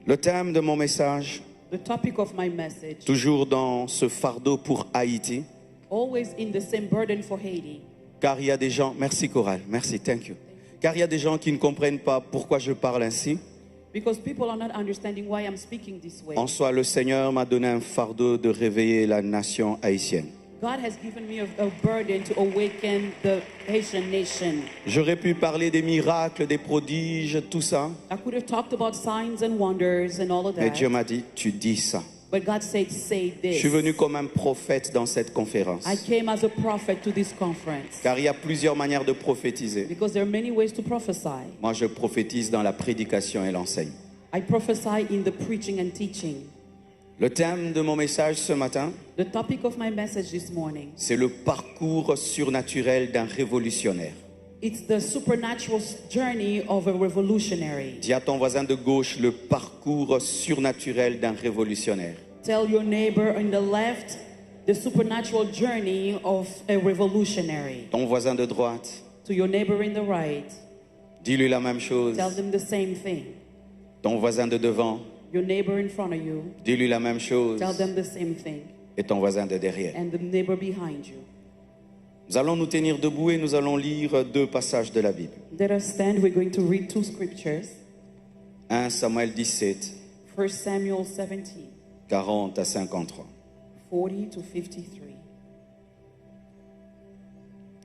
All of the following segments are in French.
Le thème de mon message, The topic of my message, toujours dans ce fardeau pour Haïti, always in the same burden for Haiti. car il y a des gens, merci Coral, merci, thank you. Car il y a des gens qui ne comprennent pas pourquoi je parle ainsi. Because people are not understanding why I'm speaking this way. En soi, le Seigneur m'a donné un fardeau de réveiller la nation haïtienne. God has given me a burden to awaken the Haitian nation. J'aurais pu parler des miracles, des prodiges, tout ça. I could have talked about signs and wonders and all of Mais that. Dieu m'a dit, tu dis ça. But God said, say Je this. suis venu comme un prophète dans cette conférence. I came as a prophet to this conference. Car il y a plusieurs manières de prophétiser. Because there are many ways to prophesy. Moi, je prophétise dans la prédication et l'enseigne. I prophesy in the preaching and teaching. Le thème de mon message ce matin, The topic of my message this morning, c'est le parcours surnaturel d'un révolutionnaire. it's the supernatural journey of a revolutionary. Dis à ton voisin de gauche le parcours surnaturel d'un révolutionnaire. Tell your neighbor on the left the supernatural journey of a revolutionary. Ton voisin de droite, To your neighbor in the right, dis-lui la même chose. tell them the same thing. Ton voisin de devant, Your neighbor in front of you, dis-lui la même chose. tell them the same thing. Et ton voisin de derrière. And the neighbor behind you. Nous allons nous tenir debout et nous allons lire deux passages de la Bible. Let us stand. We're going to read two scriptures. 1 Samuel 17, 1 Samuel 17, 40 à 53. 40 to 53.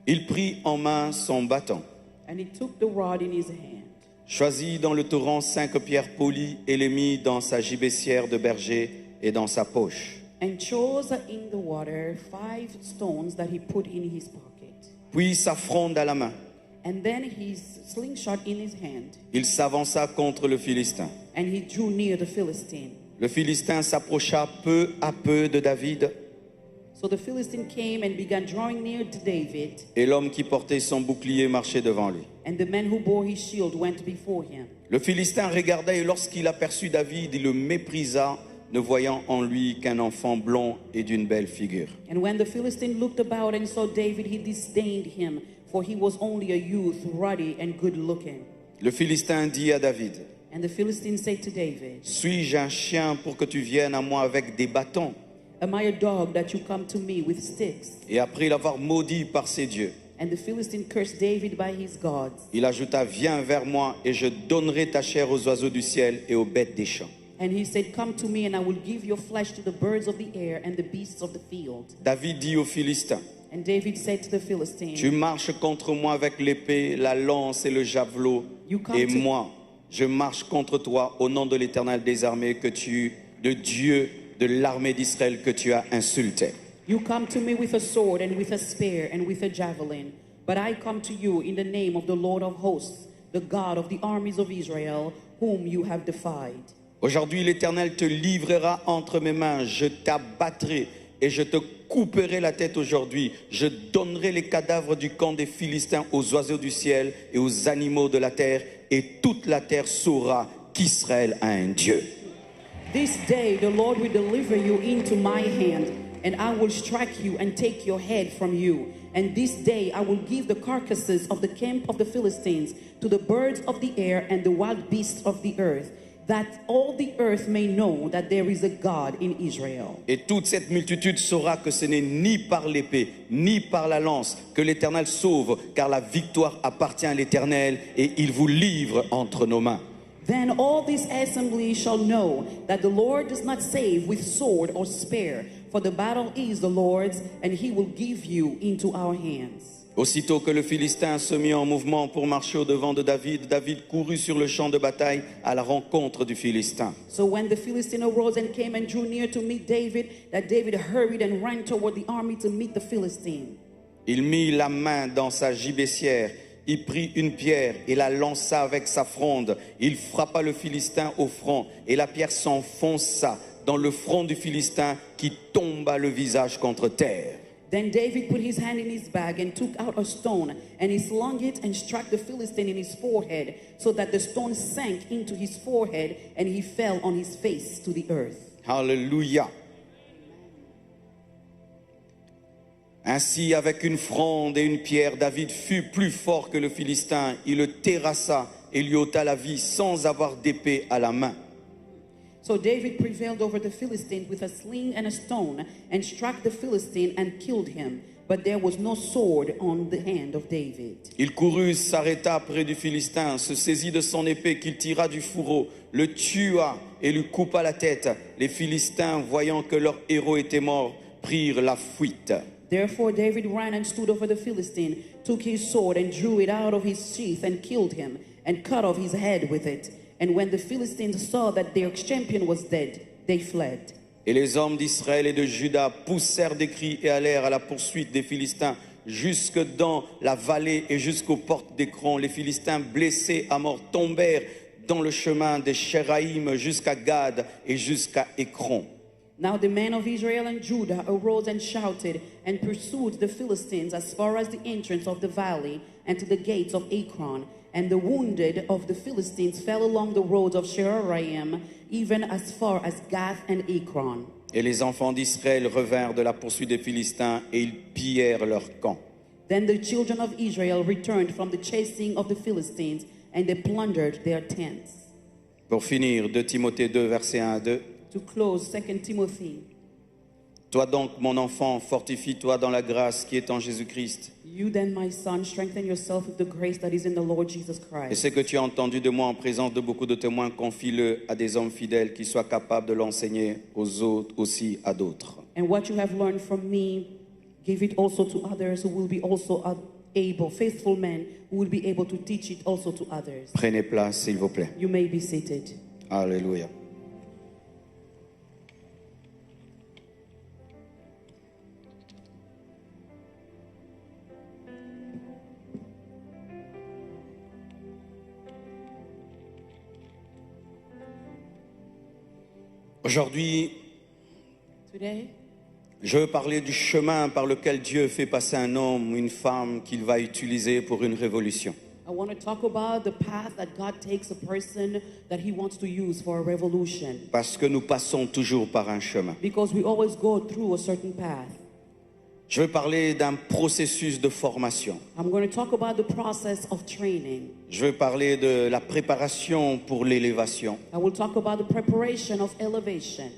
Il prit en main son bâton, And he took the rod in his hand, choisit dans le torrent 5 pierres polies et les mit dans sa gibecière de berger et dans sa poche. and chose in the water 5 stones that he put in his pocket. Puis sa fronde à la main, And then his slingshot in his hand, il s'avança contre le Philistin. and he drew near the Philistine. Le Philistin s'approcha peu à peu de David, So the Philistine came and began drawing near to David, et l'homme qui portait son bouclier marchait devant lui. and the man who bore his shield went before him. Le Philistin regarda et lorsqu'il aperçut David, il le méprisa, ne voyant en lui qu'un enfant blond et d'une belle figure. And when the Philistine looked about and saw David, he disdained him, for he was only a youth, ruddy and good looking. Le Philistin dit à David, And the Philistine said to David, suis-je un chien pour que tu viennes à moi avec des bâtons? am I a dog that you come to me with sticks? Et après l'avoir maudit par ses dieux, And the Philistine cursed David by his gods. il ajouta, viens vers moi et je donnerai ta chair aux oiseaux du ciel et aux bêtes des champs. And he said, come to me, and I will give your flesh to the birds of the air and the beasts of the field. David dit aux Philistins, And David said to the Philistine, tu marches contre moi avec l'épée, la lance et le javelot, You come et to- moi, je marche contre toi au nom de l'Éternel des armées de Dieu de l'armée d'Israël que tu as insulté. you come to me with a sword and with a spear and with a javelin, but I come to you in the name of the Lord of hosts, the God of the armies of Israel, whom you have defied. Aujourd'hui, l'Éternel te livrera entre mes mains, je t'abattrai et je te couperai la tête aujourd'hui. Je donnerai les cadavres du camp des Philistins aux oiseaux du ciel et aux animaux de la terre, et toute la terre saura qu'Israël a un Dieu. This day the Lord will deliver you into my hand, and I will strike you and take your head from you. And this day I will give the carcasses of the camp of the Philistines to the birds of the air and the wild beasts of the earth, that all the earth may know that there is a God in Israel. Et toute cette multitude saura que ce n'est ni par l'épée, ni par la lance que l'Éternel sauve, car la victoire appartient à l'Éternel et il vous livre entre nos mains. Then all this assembly shall know that the Lord does not save with sword or spear, for the battle is the Lord's, and he will give you into our hands. Aussitôt que le Philistin se mit en mouvement pour marcher au-devant de David, David courut sur le champ de bataille à la rencontre du Philistin. So when the Philistine arose and came and drew near to meet David, that David hurried and ran toward the army to meet the Philistine. Il mit la main dans sa gibecière, il prit une pierre et la lança avec sa fronde. Il frappa le Philistin au front et la pierre s'enfonça dans le front du Philistin qui tomba le visage contre terre. Then David put his hand in his bag and took out a stone, and he slung it and struck the Philistine in his forehead, so that the stone sank into his forehead, and he fell on his face to the earth. Alléluia. Ainsi, avec une fronde et une pierre, David fut plus fort que le Philistin. Il le terrassa et lui ôta la vie sans avoir d'épée à la main. So David prevailed over the Philistine with a sling and a stone, and struck the Philistine and killed him. But there was no sword on the hand of David. Il courut, s'arrêta près du Philistin, se saisit de son épée qu'il tira du fourreau, le tua et lui coupa la tête. Les Philistins, voyant que leur héros était mort, prirent la fuite. Therefore David ran and stood over the Philistine, took his sword and drew it out of his sheath and killed him, and cut off his head with it. And when the Philistines saw that their champion was dead, they fled. Et les hommes d'Israël et de Juda poussèrent des cris et allèrent à la poursuite des Philistins jusque dans la vallée et jusqu'aux portes d'Écron. Les Philistins blessés à mort tombèrent dans le chemin des Sheraïm jusqu'à Gad et jusqu'à Écron. Now the men of Israel and Judah arose and shouted and pursued the Philistines as far as the entrance of the valley and to the gates of Ekron. And the wounded of the Philistines fell along the roads of Sheraim, even as far as Gath and Ekron. Et les enfants d'Israël revinrent de la poursuite des Philistins et ils pillèrent leur camp. Then the children of Israel returned from the chasing of the Philistines, and they plundered their tents. Pour finir, 2 Timothée 2, versets 1 à 2. To close, 2 Timothy. Toi donc, mon enfant, fortifie-toi dans la grâce qui est en Jésus-Christ. You then, my son, strengthen yourself with the grace that is in the Lord Jesus Et Christ. ce que tu as entendu de moi en présence de beaucoup de témoins, confie-le à des hommes fidèles qui soient capables de l'enseigner aux autres, aussi à d'autres. And what you have learned from me, give it also to others who will be also able, faithful men who will be able to teach it also to others. Prenez place, s'il vous plaît. You may be seated. Alléluia. Aujourd'hui, Today, je veux parler du chemin par lequel Dieu fait passer un homme ou une femme qu'il va utiliser pour une révolution. I want to talk about the path that God takes a person that He wants to use for a revolution. Parce que nous passons toujours par un chemin. Because we always go through a certain path. Je veux parler d'un processus de formation. I'm going to talk about the process of training. Je veux parler de la préparation pour l'élévation, I will talk about the preparation of elevation,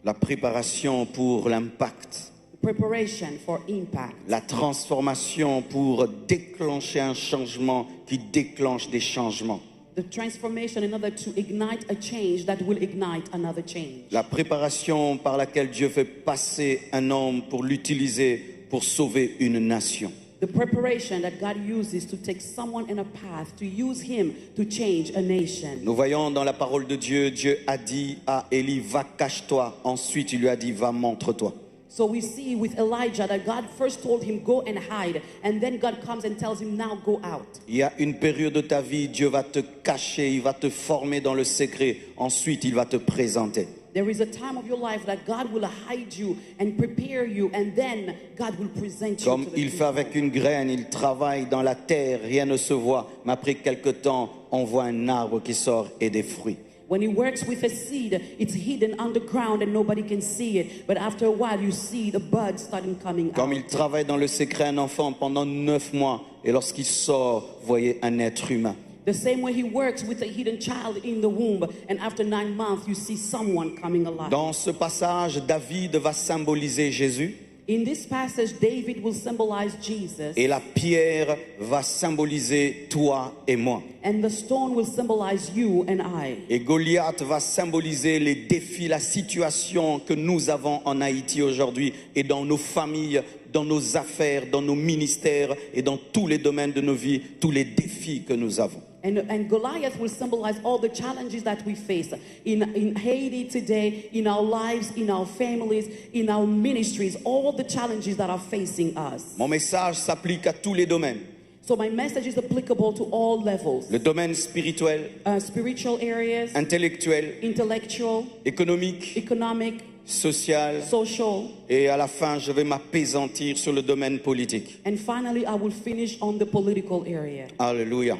la préparation pour l'impact, the preparation for impact, la transformation pour déclencher un changement qui déclenche des changements, the transformation in order to ignite a change that will ignite another change. la préparation par laquelle Dieu fait passer un homme pour l'utiliser pour sauver une nation. The preparation that God uses to take someone in a path, to use him to change a nation. Nous voyons dans la parole de Dieu, Dieu a dit à Élie, va cache-toi. Ensuite, il lui a dit, va montre-toi. So we see with Elijah that God first told him, go and hide. And then God comes and tells him, now go out. Il y a une période de ta vie, Dieu va te cacher, il va te former dans le secret. Ensuite, il va te présenter. There is a time of your life that God will hide you and prepare you, and then God will present you Comme to the il fait people. avec une graine, il travaille dans la terre, rien ne se voit. Mais après quelque temps, on voit un arbre qui sort et des fruits. When he works with a seed, it's hidden underground and nobody can see it. But after a while, you see the buds starting coming Comme out. il travaille dans le secret un enfant pendant 9 mois, et lorsqu'il sort, voyez un être humain. The same way he works with a hidden child in the womb, and after 9 months, you see someone coming alive. Dans ce passage, David va symboliser Jésus. In this passage, David will symbolize Jesus, Et la pierre va symboliser toi et moi. and the stone will symbolize you and I. Et Goliath va symboliser les défis, la situation que nous avons en Haïti aujourd'hui et dans nos familles, dans nos affaires, dans nos ministères et dans tous les domaines de nos vies, tous les défis que nous avons. And Goliath will symbolize all the challenges that we face in Haiti today, in our lives, in our families, in our ministries, all the challenges that are facing us. Mon message s'applique à tous les domaines. So my message is applicable to all levels. Le domaine spirituel, Spiritual areas, intellectuel, intellectual, économique, economic, social. social, Et à la fin, je vais m'appesantir sur le domaine politique. and finally I will finish on the political area. Alléluia.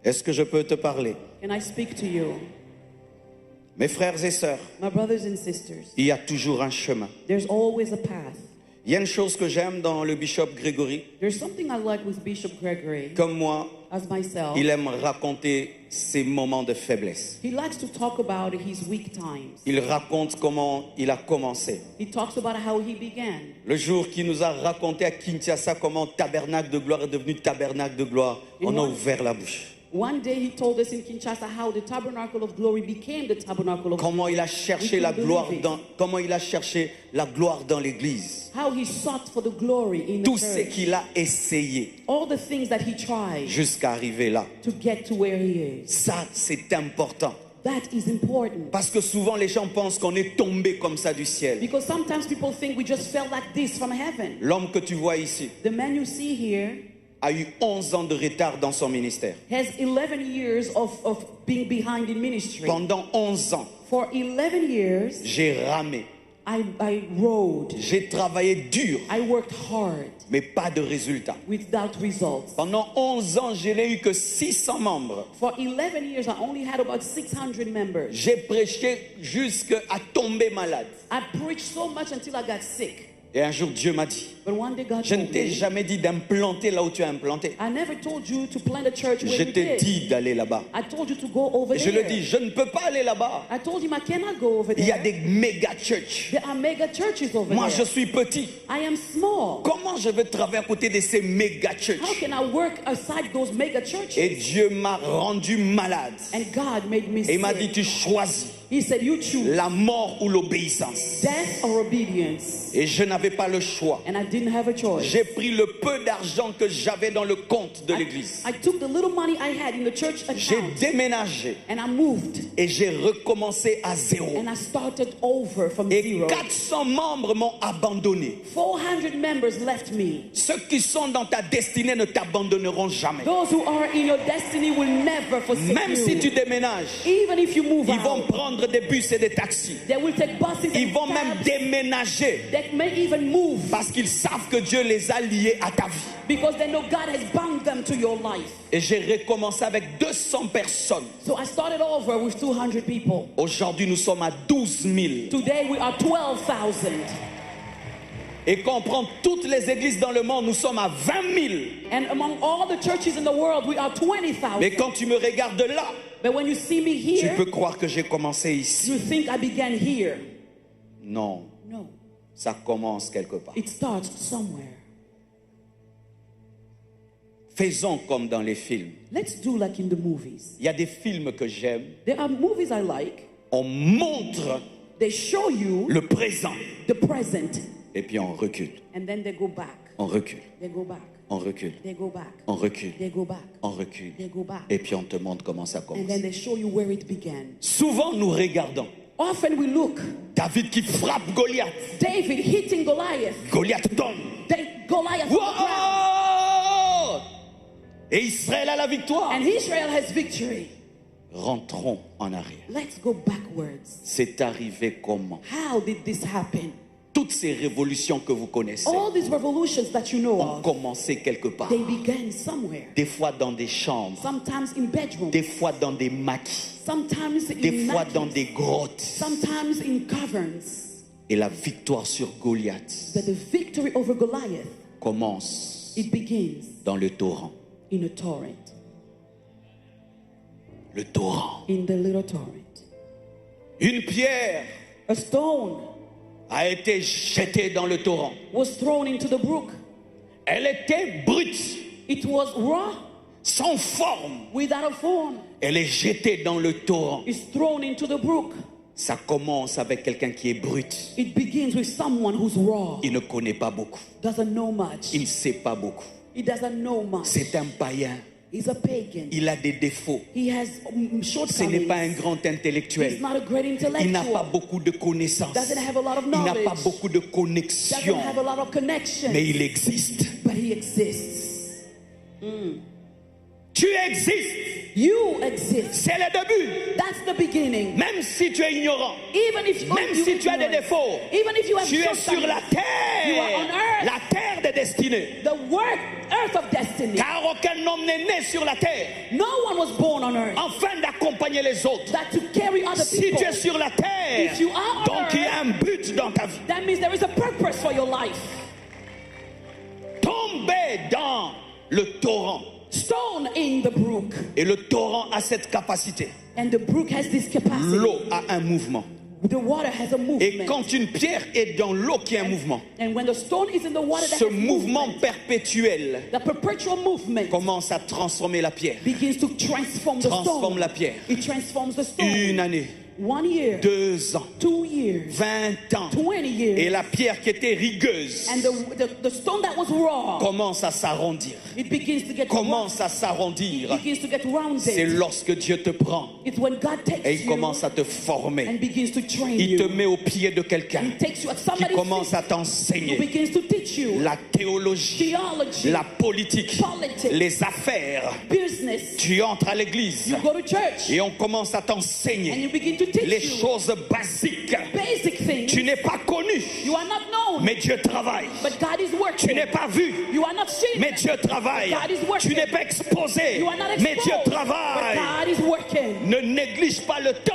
Est-ce que je peux te parler? Can I speak to you? Mes frères et sœurs, My brothers and sisters, il y a toujours un chemin. there's always a path. Il y a une chose que j'aime dans le bishop Grégory. There's something I like with Bishop Gregory. Comme moi, as myself, il aime raconter ses moments de faiblesse. he likes to talk about his weak times. Il raconte comment il a commencé. He talks about how he began. Le jour qu'il nous a raconté à Kinshasa comment Tabernacle de Gloire est devenu Tabernacle de Gloire, on a ouvert la bouche. One day he told us in Kinshasa how the Tabernacle of Glory became the Tabernacle of Comment Glory. il a cherché la gloire dans l'église. How he sought for the glory in the Tout ce church. qu'il a essayé All the things that he tried jusqu'à arriver là. to get to where he is. Ça, c'est important. That is important. Parce que souvent les gens pensent qu'on est tombé comme ça du ciel. Because sometimes people think we just fell like this from heaven. L'homme que tu vois ici The man you see here a eu 11 ans de retard dans son ministère. has 11 years of being behind in ministry. Pendant 11 ans, For 11 years, j'ai ramé. I rode. J'ai travaillé dur, I worked hard mais pas de résultat. without results. Pendant 11 ans, je n'ai eu que 600 membres. For 11 years, I only had about 600 members. J'ai prêché jusqu'à tomber malade. I preached so much until I got sick. Et un jour, Dieu m'a dit, But one day God je ne told t'ai me, jamais dit d'implanter là où tu as implanté. I never told you to plant a church where Je you t'ai did. dit d'aller là-bas. I told you to go over Et je there. le dis, je ne peux pas aller là-bas. I told him I cannot go over Il y a there. des méga churches. There are mega churches over Moi, je there. suis petit. I am small. Comment je vais travailler à côté de ces méga How churches? can I work aside those mega churches? Et Dieu m'a rendu malade. And God made me Et il m'a dit, sick. tu choisis He said, you choose la mort ou l'obéissance. death or obedience. Et je n'avais pas le choix. And I didn't have a choice. J'ai pris le peu d'argent que j'avais dans le compte de l'église. I took the little money I had in the church J'ai account déménagé and I moved et j'ai recommencé à zéro. and I started over from Et zero. 400 membres m'ont abandonné. 400 members left me. Ceux qui sont dans ta destinée ne t'abandonneront jamais. Those who are in your destiny will never forsake Même you. si tu déménages, Even if you move ils vont out, prendre des bus et des taxis. they will take buses Ils and vont même cabs. déménager They may even move parce qu'ils savent que Dieu les a liés à ta vie. because they know God has bound them to your life. Et j'ai recommencé avec 200 personnes. So I started over with 200 people. Aujourd'hui, nous sommes à 12 000. Today we are 12,000. Et quand on prend toutes les églises dans le monde, nous sommes à 20 000. And among all the churches in the world, we are 20,000. Mais quand tu me regardes là, But when you see me tu here, peux croire que j'ai commencé ici. you think I began here. Non, No, ça commence quelque part. it starts somewhere. Faisons comme dans les films. Let's do like in the movies. Il y a des films que j'aime. There are movies I like. On montre They show you le présent the present et puis on recule. and then they go back. On recule. They go back. On recule. They go back. On recule. They go back. On recule. They go back. Et puis on te montre comment ça And commence. then they show you where it began. Souvent nous regardons Often we look, David qui frappe Goliath. David hitting Goliath. Goliath tombe. Goliath on the ground. Wow! Et Israël a la victoire. And Israel has victory. Rentrons en arrière. Let's go backwards. C'est arrivé comment? How did this happen? Toutes ces révolutions que vous connaissez All these revolutions that you know ont of, commencé quelque part. they began somewhere. Des fois dans des chambres, Sometimes in bedrooms, des fois dans des maquis, sometimes des in fois dans maquis, des grottes. sometimes in caverns. Et la victoire sur Goliath But the victory over Goliath, commence it begins dans le torrent. in a torrent, Le torrent. in the little torrent. Une pierre A stone a été jetée dans le torrent. was thrown into the brook. Elle était brute, It was raw, sans forme. without a form. Elle est jetée dans le torrent. It's thrown into the brook. Ça commence avec quelqu'un qui est brut. It begins with someone who's raw, Il ne connaît pas beaucoup. doesn't know much. Il ne sait pas beaucoup. He doesn't know much. C'est un païen. He's a pagan. Il a des défauts. He has Ce n'est pas un shortcomings. grand He's intellectuel. not a great Il n'a pas intellectual. beaucoup de connaissances. Doesn't have a lot of Il n'a pas knowledge. beaucoup de Doesn't connexions. have a lot of connections. Mais il existe. But he exists. Tu existes. You exist. C'est le début. That's the beginning. Même si tu es ignorant. Even if Même si tu as des défauts. even if you have Tu es sur la shortcomings, you are on terre. earth. La terre de destinée. The earth of destiny. Car aucun homme n'est né sur la terre No one was born on earth afin d'accompagner les autres. that to carry other Si people. tu es sur la terre, If you are on donc il y a earth, un but dans ta vie. that means there is a purpose for your life. Tomber dans le torrent stone in the brook. Et le torrent a cette capacité. And the brook has this capacity. L'eau a un mouvement. The water has a movement. Et quand une pierre est dans l'eau qui a un mouvement, And when the stone is in the water, that ce has mouvement movement, perpétuel the perpetual movement commence à transformer la pierre. begins to transform the Transforme stone. la pierre. It transforms the stone. Une année, 1 year, 2 ans, 2 years, 20 ans. 20 years. Et la pierre qui était rigueuse And the stone that was raw, commence à s'arrondir. it begins to get Commence à It s'arrondir. begins to get C'est rounded. lorsque Dieu te prend It's when God takes et il you commence à te former. and begins to train Il te you. met au pied de quelqu'un He takes you at qui somebody's commence à feet, who t'enseigner begins to teach you la théologie, theology, la politique, politics, les affaires. business. Tu entres à l'église You go to church et on commence à and t'enseigner you begin to teach les you choses basiques. basic things. Tu n'es pas connu, You are not known, mais Dieu travaille. but God is Tu working. n'es pas vu, You are not seen, mais Dieu travaille. God is working. Tu n'es pas exposé, You are not mais Dieu exposed, but travaille. God is working. Ne néglige pas le temps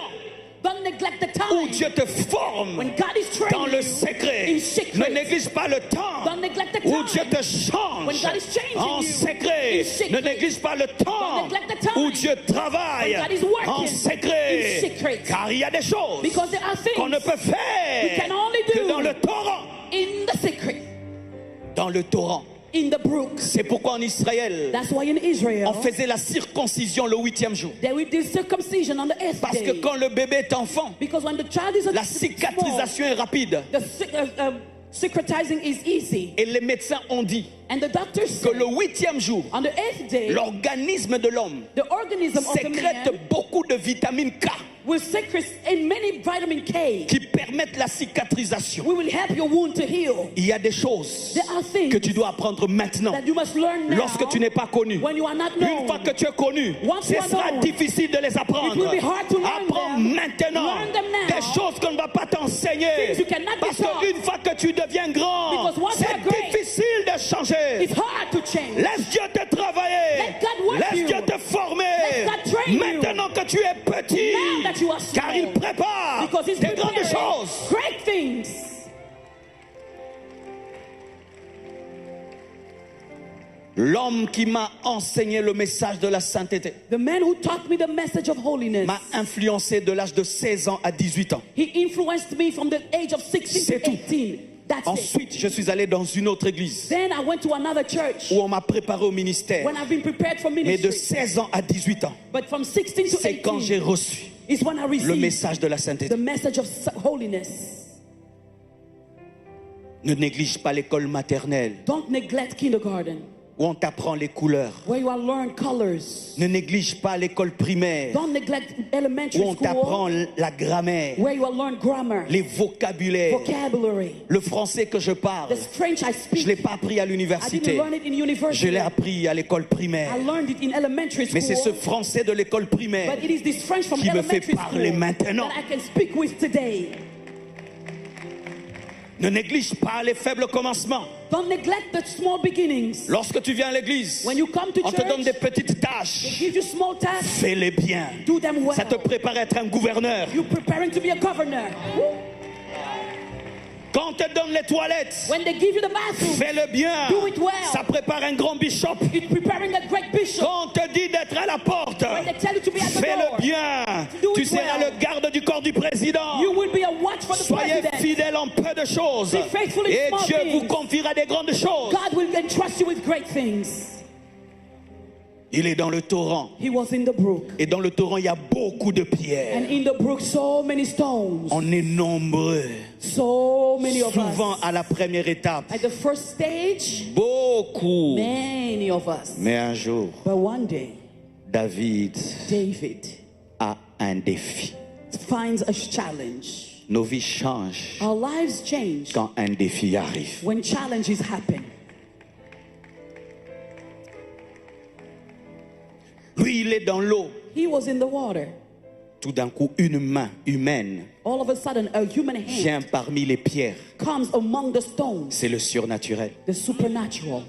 Don't neglect the où time Dieu te forme when God is dans training le you secret. in secret. Ne néglige pas le temps Don't neglect the où time Dieu te when change God is changing en you secret. in secret. Ne néglige pas le temps Don't neglect the time où Dieu travaille when God is working en secret. in secret. Car il y a des choses Because there are qu'on ne things peut faire we can only que do dans le torrent. in the secret, Dans le torrent. in the brook. C'est pourquoi en Israël, That's why in Israel, on faisait la circoncision le 8e jour. they will do circumcision on the 8th Parce que day. quand le bébé est enfant, Because when the child is la small, cicatrisation est rapide. the cicatrizing is easy. Et les médecins ont dit And the doctors que say le 8e jour, on the 8th day, l'organisme de l'homme the organism of the sécrète man beaucoup de vitamine K will secrete in many vitamin K. qui permettent la cicatrisation. We will help your wound to heal. Il y a des choses There are things que tu dois apprendre maintenant. that you must learn now. Lorsque tu n'es pas connu, When you are not known. une fois que tu es connu, Once ce you are sera known, difficile de les it apprendre. will be hard to learn Apprends them. maintenant Learn them now. des choses qu'on ne va pas t'enseigner. Things you cannot be Parce taught. qu'une fois que tu deviens grand, Because once c'est you are great, difficile de changer. It's hard to change. Laisse Dieu te travailler. Let God work Laisse you. Dieu te former. Let God train you. Maintenant que tu es petit, Now that you are small. car il prépare Because he's des grandes preparing choses. great things. L'homme qui m'a enseigné le message de la sainteté The man who taught me the message of holiness, m'a influencé de l'âge de 16 ans à 18 ans. he influenced me from the age of 16 C'est to tout. 18. That's it. Ensuite, je suis allé dans une autre église Then I went to another church où on m'a préparé au ministère. when I've been prepared for Mais de ministry. 16 ans à 18 ans, But from 16 to c'est quand j'ai 18 reçu is when I le received message de la the sainteté. message of holiness. Ne néglige pas l'école maternelle Don't neglect kindergarten, où on t'apprend les couleurs. where you will learn colors. Ne néglige pas l'école primaire Don't neglect elementary où on t'apprend school, la grammaire, where you will learn grammar, les vocabulaires. vocabulary. Le français que je parle, The French I je ne speak, l'ai pas appris à I didn't l'université. learn it in Je university. l'ai appris à l'école primaire. I learned it in elementary Mais c'est ce school. français de l'école primaire But it is this French from qui me fait elementary parler school maintenant. that I can speak with today. Ne néglige pas les faibles commencements. Don't neglect the small beginnings. Lorsque tu viens à l'église, When you come to on te donne church, des petites they tâches. give you small tasks, Fais-les bien. do them well. Ça te prépare à être un gouverneur. You're preparing to be a governor. Quand on te donne les toilettes, When they give you the bathroom, fais-le bien. Do it well. Ça prépare un grand bishop. it's preparing a great bishop. Quand on te dit d'être à la porte, When they tell you to be at the fais-le door, bien. Do Tu it seras well. le garde du corps du président. you will be a watch for the Soyez president. fidèles en peu de choses. Be faithful in Et small Dieu vous things. confiera des grandes choses. God will entrust you with great things. Il est dans le torrent. He was in the brook. Et dans le torrent, il y a beaucoup de pierres. And in the brook, so many stones. On est nombreux. So many of Souvent us. à la première étape. At the first stage, Beaucoup. many of us. Mais un jour, But one day, David David a un défi. finds a challenge. Nos vies changent Our lives change quand un défi arrive. when challenges happen. Lui, il est dans l'eau. He was in the water. Tout d'un coup, une main humaine All of a sudden, a human hand vient parmi les pierres. comes among the stones, C'est le surnaturel. the supernatural.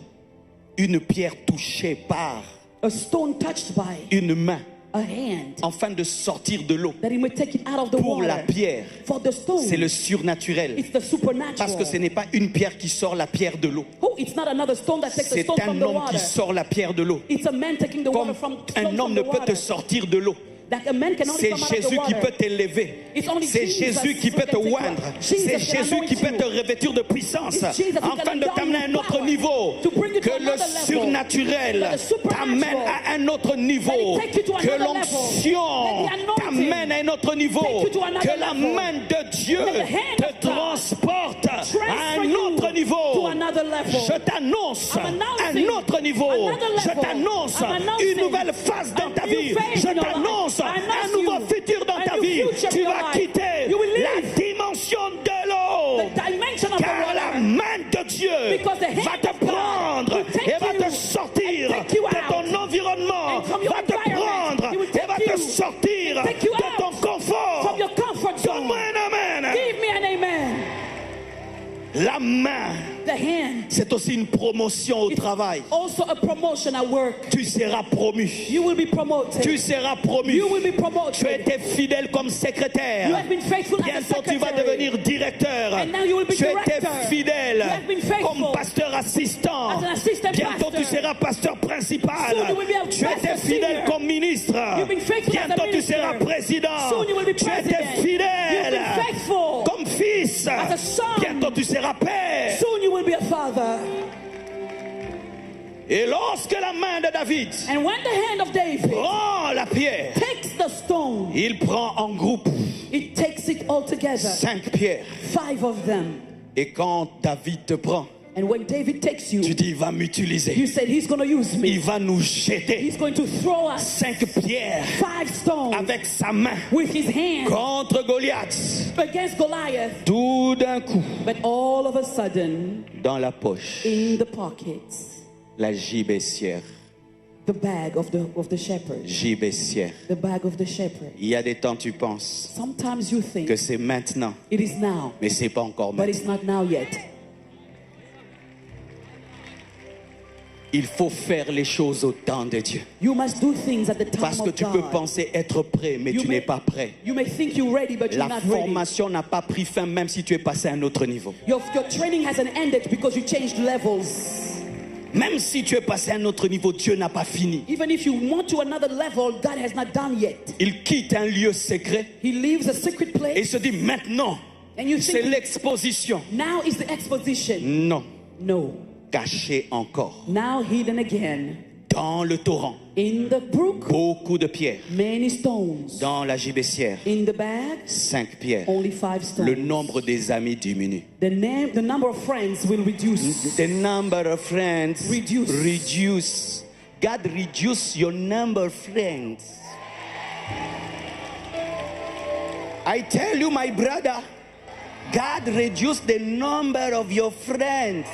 Une pierre touchée par A stone touched by une main a hand, afin de sortir de l'eau. that he may take it out of the Pour la water. pierre, For the stone, c'est le surnaturel. it's the supernatural. Parce que ce n'est pas une pierre qui sort la pierre de l'eau. Oh, it's not another stone that takes the C'est stone from un the homme water. qui sort la pierre de l'eau. It's a man taking the Comme water from un stone homme from ne the peut te water. sortir de l'eau. That a man can only C'est come out of the Jésus qui water. peut t'élever. It's only C'est Jesus Jésus qui who peut can te take you oindre. out. Jesus C'est can Jésus anoint qui peut you. te revêtir de puissance It's Jesus who can afin de endow t'amener you à un with autre power, niveau. to bring you to Que le another level. surnaturel That the supernatural, t'amène à un autre niveau. that it take you to Que another l'onction level. Let the anointing t'amène à un autre niveau. take you to another Que la level. main de Dieu Let the hand te of God transporte à transfer un you autre to niveau. another level. Je t'annonce I'm announcing un autre niveau. another level. Je t'annonce I'm announcing une nouvelle phase dans a ta new vie. phase Je in your life. t'annonce I un announce nouveau you futur dans a ta new vie. future Tu in your vas life. quitter You will la leave dimension de l'eau. the dimension of the Car la water. main de Dieu Because the hand va te of God prendre will take et va you te sortir and take you de out. ton environnement. And from your Va te environment, prendre he will et take va te you sortir and take you de ton out confort. from your comfort zone. Donne-moi un amen. Give me an amen. La main, The hand c'est aussi une promotion au is travail. also a promotion at work. Tu seras promu. You will be promoted. Tu seras promu. You will be Tu promoted. étais fidèle comme You secrétaire. have been faithful as a Bientôt tu vas secretary. devenir directeur. And now you will be Tu étais director. fidèle You have been faithful comme pasteur assistant. as an assistant Bientôt tu pastor. seras pasteur principal. Soon you will be a Tu étais pastor fidèle senior. comme ministre. You've been faithful as a Bientôt tu minister. seras président. Soon you will be Tu étais president. fidèle You've been faithful comme fils. as a son. Bientôt tu seras père. Soon you will be a father. Et lorsque la main de David And when the hand of David prend la pierre, takes the stone, il prend en groupe it takes it all together. 5 pierres. 5 of them. Et quand David te prend, And when David takes you, tu dis il va m'utiliser. you said he's going to use Il me. va nous jeter He's going to throw us 5 pierres 5 stones avec sa main with his hand contre Goliath. against Goliath. Tout d'un coup, But all of a sudden, dans la poche, in the pockets, la gibecière. the bag of the shepherd. Gibecière. The bag of the shepherd. Il y a des temps, tu penses Sometimes you think que c'est maintenant, it is now, mais c'est pas encore but maintenant. it's not now yet. Il faut faire les choses au temps de Dieu. You must do things at the time Parce que of tu peux God. penser être prêt, mais You tu may- n'es pas prêt. You may think you're ready, but you're La not ready. formation n'a pas pris fin, même si tu es passé à un autre niveau. Your training hasn't ended because you changed levels. Même si tu es passé à un autre niveau, Dieu n'a pas fini. Even if you want to another level, God has not done yet. Il quitte un lieu secret He leaves a secret et place, il se dit maintenant, and you c'est think l'exposition. now is the exposition. Non, No. caché encore. Now hidden again Dans le torrent, in the brook, beaucoup de pierres. many stones. Dans la gibecière, In the bag, 5 pierres. only 5 stones. Le nombre des amis diminue. The number of friends will reduce. The number of friends Reduce. reduce. God reduce your number of friends. I tell you, my brother, God reduce the number of your friends.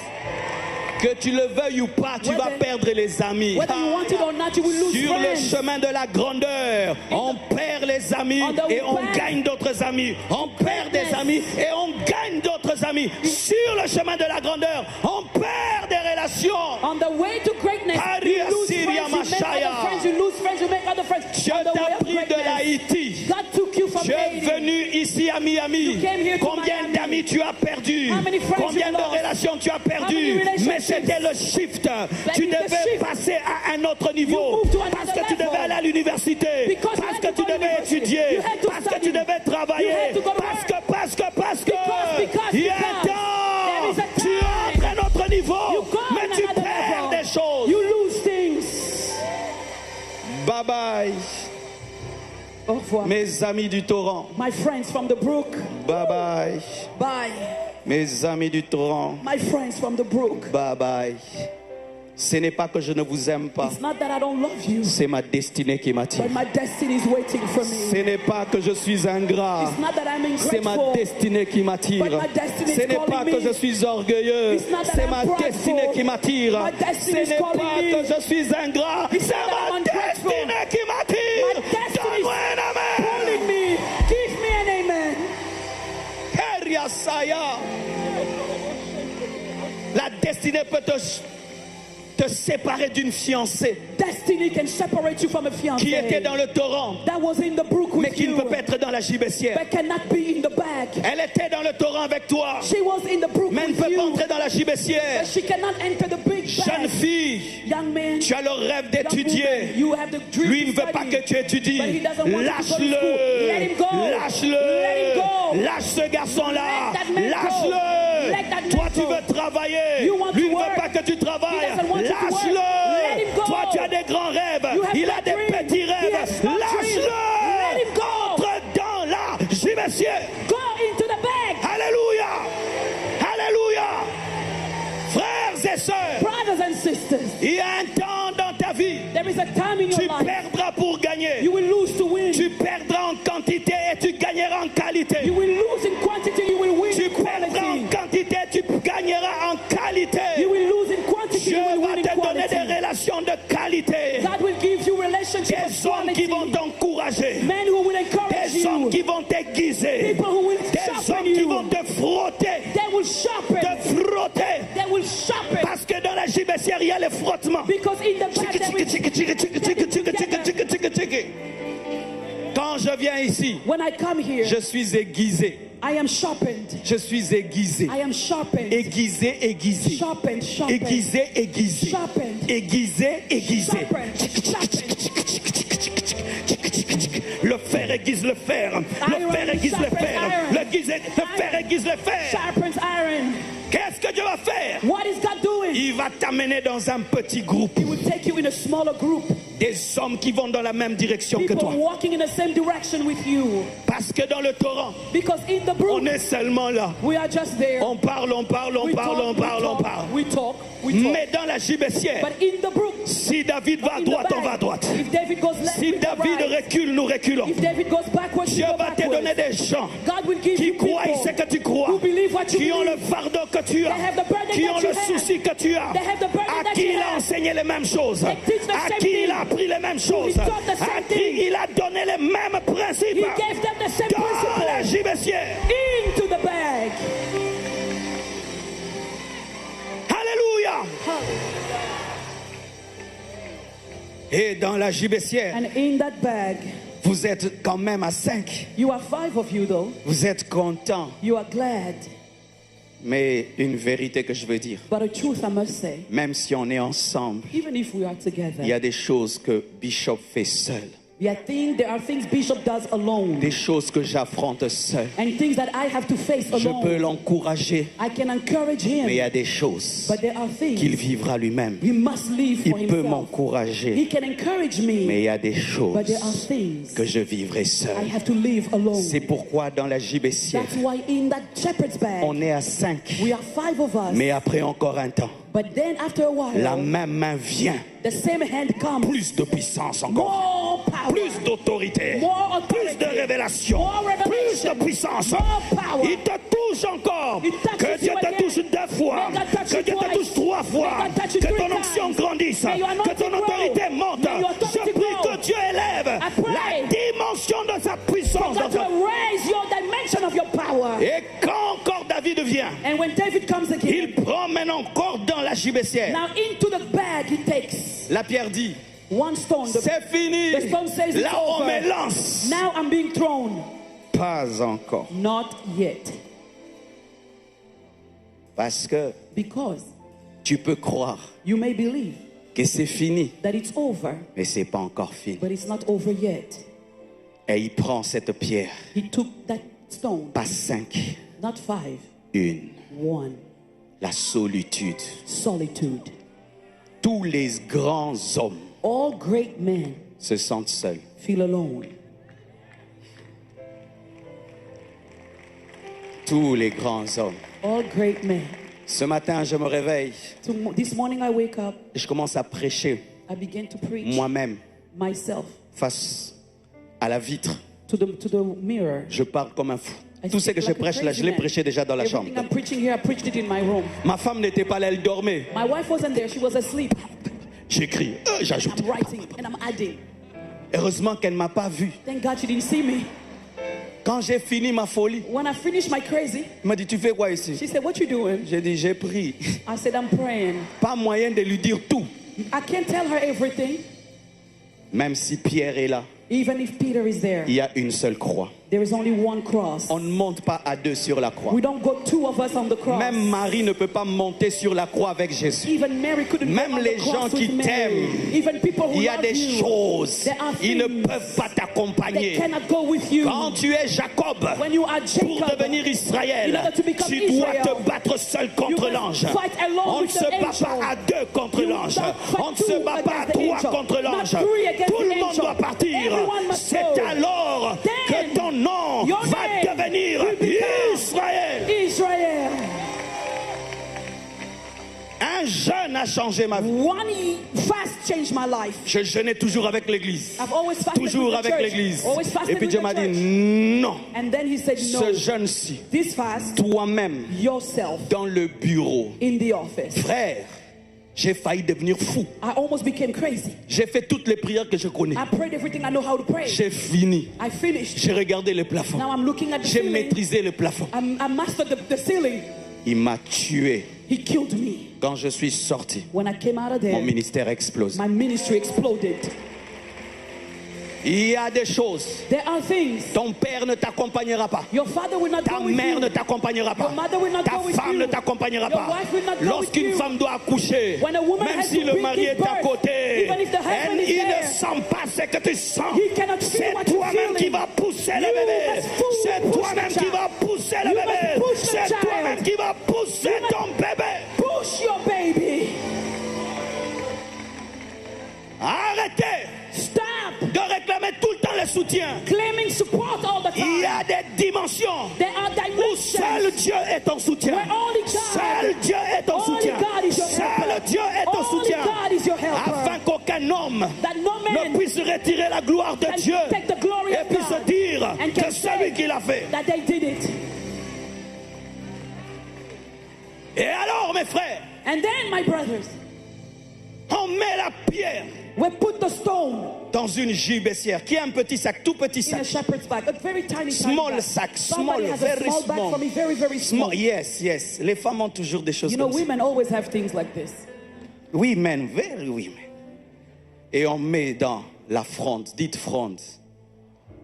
Que tu le veuilles ou pas, tu vas Whether- perdre les amis. Whether you want it or not, you will lose Sur le friends. chemin de la grandeur, on perd les amis On the et on path gagne d'autres amis. On perd des amis et on gagne d'autres amis. Sur le chemin de la grandeur, on perd des relations. On the way to greatness, you lose friends, you make Mashaya. other friends, you lose friends, you make other friends. Je On the way t'ai of pris de greatness, l'Haïti. God took you from Tu es Haiti. venu ici à Miami. You came here to Combien Miami. d'amis tu as perdu? How many friends Combien you de lost? relations tu as How many perdu? relationships? Mais c'était le shift. Tu it's the devais shift. passer à un autre niveau. moved to another Parce que tu level. devais aller à l'université. Because you Parce had que to tu go to devais university. étudier. You had to Parce que study. tu devais You travailler. had to go to Parce work. que Because, il y a un there temps. is a Tu time. entres à un autre You niveau. go on Mais tu another perds level. des choses. You lose things. Bye bye. Au revoir. Mes amis du torrent. My friends from the brook, Bye bye. bye. Mes amis du torrent. My friends from the brook. Bye bye. Ce n'est pas que je ne vous aime pas. It's not that I don't love you, C'est ma destinée qui m'attire. but my destiny is waiting for Ce me. n'est pas que je suis ingrat. It's not that I'm C'est ma ungrateful. destinée qui m'attire. But my destiny is Ce n'est pas calling que me. je suis orgueilleux. It's not that C'est I'm ma prideful. destinée qui m'attire. My Ce destiny is n'est calling pas me. que je suis ingrat. It's C'est not that ma I'm ungrateful. destinée qui My m'attire. destiny is Donne-moi un amen. calling me. Give me an amen. Keriasaya. La destinée peut te séparer d'une fiancée Destiny can separate you from a qui était fiancé dans le torrent, that was in the brook mais with qui ne you, peut pas être dans la gibecière. but cannot be in the bag. Elle était dans le torrent avec toi, She was in the brook mais elle ne with peut pas you, entrer dans la gibecière. but she cannot enter the big Jeune bag. fille, Young man, tu as le rêve young d'étudier. woman, you have the dream Lui to ne veut pas study, que tu étudies. but he doesn't want you to go to school. Let him Lâche-le. go. Let him Lâche-le. go. Lâche ce garçon-là. Let that man go. Let Lâche-le. that man Toi, tu go. veux travailler. You want Lui to ne veut work. pas que tu travailles. He doesn't want you to work. Let Lâche-le. him go. Toi, tu as des grands rêves. You have Il a big des dreams. petits He has rêves. small dreams. Lâche-le. Let him go. Entre dans la gibecière. Go into the bag. Alléluia. Alléluia. Frères et sœurs, Brothers and sisters, il y a un temps dans ta vie. there is a time in your Tu life perdras pour gagner. you will lose to win. Tu perdras en quantité et tu gagneras en qualité. You will lose in quantity, you will win Tu in perdras en quality. quantité, tu gagneras en qualité. You will lose in quantity, Dieu you will va win in te donner des quality. relations de qualité. God will give you relationship of Des hommes qui vont quality. t'encourager. Men who will encourage Des hommes you. qui vont t'aiguiser. People who will Des sharpen hommes qui vont you. te frotter. They will sharpen. Te frotter. They will sharpen. Parce que dans la gibecière, il y a les frottements. Because in the back there is... Quand je viens ici, When I come here, je suis aiguisé. I am sharpened. Je suis aiguisé. I am sharpened. Aiguisé, aiguisé. Sharpened, sharpened. Aiguisé, aiguisé. Sharpened. Aiguisé, aiguisé. Sharpened. Sharpened. Le fer aiguise le fer. Le fer aiguise le fer. Le fer aiguise le fer. Sharpens iron. Qu'est-ce que Dieu va faire? What is God doing? Il va t'amener dans un petit groupe. He will take you in a smaller group. Des hommes qui vont dans la même direction que People toi. walking in the same direction with you. Parce que dans le torrent, Because in the brook, on est seulement là. we are just there. On parle, on parle, on We parle, talk, on parle, on we parle. talk, we talk, we talk. Mais dans la gibecière, But in the brook, si David va à in droite, the on va à back, droite. if David goes left, Si we go David right. recule, nous reculons. If David goes backwards, Dieu we go va te backwards. donner des gens God will give qui you croient people ce que tu crois, who believe what you qui ont le believe. fardeau que tu as, They have the burden qui that ont you le have. souci que tu as, They have the burden à that qui you il a have. enseigné les mêmes choses, They teach the à same qui il thing. a appris les mêmes choses, taught the same à qui thing. il a donné les mêmes principes. He gave them the same Dans la principle. gibecière. Into the bag. Alléluia. Et dans la gibecière, And in that bag, vous êtes quand même à 5. you are 5 of you though. Vous êtes contents. You are glad. Mais une vérité que je veux dire, But a truth I must say, même si on est ensemble, even if we are together, il y a des choses que Bishop fait seul. there are things Bishop does alone. Des choses que j'affronte seul. And things that I have to face Je peux alone. l'encourager, I can encourage mais il y him. a des choses But there are qu'il things vivra lui-même. he must live Il for peut himself. He m'encourager, can encourage mais me. il y a des choses But there are things que je vivrai I seul. have to live alone. C'est pourquoi dans la gibecière, That's why in that shepherd's bag, on est à 5. we are 5 of us. Mais après encore un temps, But then after a while, la même main vient. the same hand comes. Plus de puissance encore. More power. Plus d'autorité. More Plus authority. de révélation. More Plus revelation. de puissance. More power. Il te touche encore. He touches Que Dieu you te again. touche 2 fois. May God touch Que you Dieu te twice. touche 3 fois. May God touch you Que 3 ton onction times. grandisse. May your Que anointing ton autorité grow. monte. May your authority Je prie grow. que Dieu élève I pray. la dimension de sa puissance. God dans ta- will raise your dimension of your power. Et quand encore David vient, And when David comes again, il promène encore dans la gibecière. now into the bag he takes La pierre dit, one stone. c'est fini. the stone says it's Là on over. me lance. Now I'm being thrown. Pas encore. Not yet. Parce que Because tu peux croire you may believe que c'est fini, that it's over, mais c'est pas encore fini. but it's not over yet. Et il prend cette pierre, He took that stone, pas 5, not 5, une, 1. la solitude. Solitude. Tous les grands hommes All great men se sentent seuls. feel alone. Tous les grands hommes. All great men. Ce matin, je me réveille This morning I wake up, et je commence à prêcher I begin to preach moi-même myself face à la vitre. to the mirror. Je parle comme un fou. I Tout ce speak que je like a prêche là, crazy je l'ai man. prêché déjà dans la chambre. Everything I'm preaching here, I preached it in my room. Ma femme n'était pas là, elle dormait. My wife wasn't there, she was asleep. J'écris, j'ajoute. I'm writing and I'm adding. Heureusement qu'elle ne m'a pas vu. Thank God she didn't see me. Quand j'ai fini ma folie, When I finished my crazy, elle m'a dit, tu fais quoi ici? she said, "What you doing?" J'ai dit, j'ai pris. I said, "I'm praying." Pas moyen de lui dire tout. I can't tell her everything. Même si Pierre est là, Even if Peter is there, il y a une seule croix. there is only one cross. On ne monte pas à deux sur la croix. We don't go two of us on the cross. Même Marie ne peut pas monter sur la croix avec Jésus. Even Mary couldn't Même go on les the cross gens qui with Mary. t'aiment, Even people who il y a love des you, choses, there are ils ne things peuvent pas they t'accompagner. cannot go with you. Quand tu es Jacob, When you are pour Jacob, devenir in Israël, order to become tu dois Israel, te battre seul contre you must l'ange. fight alone On ne with se the bat angel. pas à deux contre You l'ange. don't fight On ne se two bat pas à against the trois angel. contre Not l'ange. three against Tout le the monde angel. doit partir. Everyone must C'est go. alors Then que ton nom your va name devenir will become Israël. Israel. Un jeûne a changé ma vie. One fast changed my life. Je jeûnais toujours avec l'église. I've always fasted Toujours with the avec church. l'église. Always fasted Et puis with Dieu the m'a dit church. non. And then he said no. Ce jeûne-ci, This fast, toi-même, yourself dans le bureau, in the office. frère, j'ai failli devenir fou. I almost became crazy. J'ai fait toutes les prières que je connais. I prayed everything I know how to pray. J'ai fini. I finished. J'ai regardé le plafond. Now I'm looking at the J'ai ceiling. maîtrisé le plafond. I mastered the ceiling. Il m'a tué. He killed me. Quand je suis sorti, When I came out of mon there, ministère explose. my ministry exploded. Il y a des choses. There are things. Ton père ne t'accompagnera pas. Your father will not Ta go with mère you. ne t'accompagnera pas. Your mother will not Ta go with femme you. ne t'accompagnera Your pas. wife will not go with Lorsqu'une you. femme doit accoucher, When a woman même has si to le give mari est birth, à côté, even if the husband is il ne there, sent pas ce que tu sens. he cannot feel C'est what you're toi-même qui feeling. vas pousser le You bébé. must C'est push toi-même the qui child. vas pousser le You bébé. must push the C'est child. toi-même qui vas pousser You must ton bébé. Push your baby. Arrêtez Stop de réclamer tout le temps le soutien. claiming support all the Il y time. a des dimensions There are où seul dimensions. Dieu est ton soutien. Where only God- Seul Dieu est ton Only soutien. God is your Seul helper. Dieu est ton Only soutien. God is your helper. Afin qu'aucun homme That no ne man puisse retirer la gloire de can Dieu take the glory et of puisse God dire and que can c'est lui say qui l'a fait. that they did it. Et alors, mes frères, And then, my brothers, on met la pierre we put the stone dans une gibecière qui est un petit sac, tout petit in a sac. shepherd's bag, a very tiny Small bag. sack, Somebody small, has a very small bag small. for me, very, very small. Small, yes, yes. Les femmes ont toujours des choses You know, comme ça. women always have things like this. Oui, men, very women. Et on met dans la fronde, dites fronde,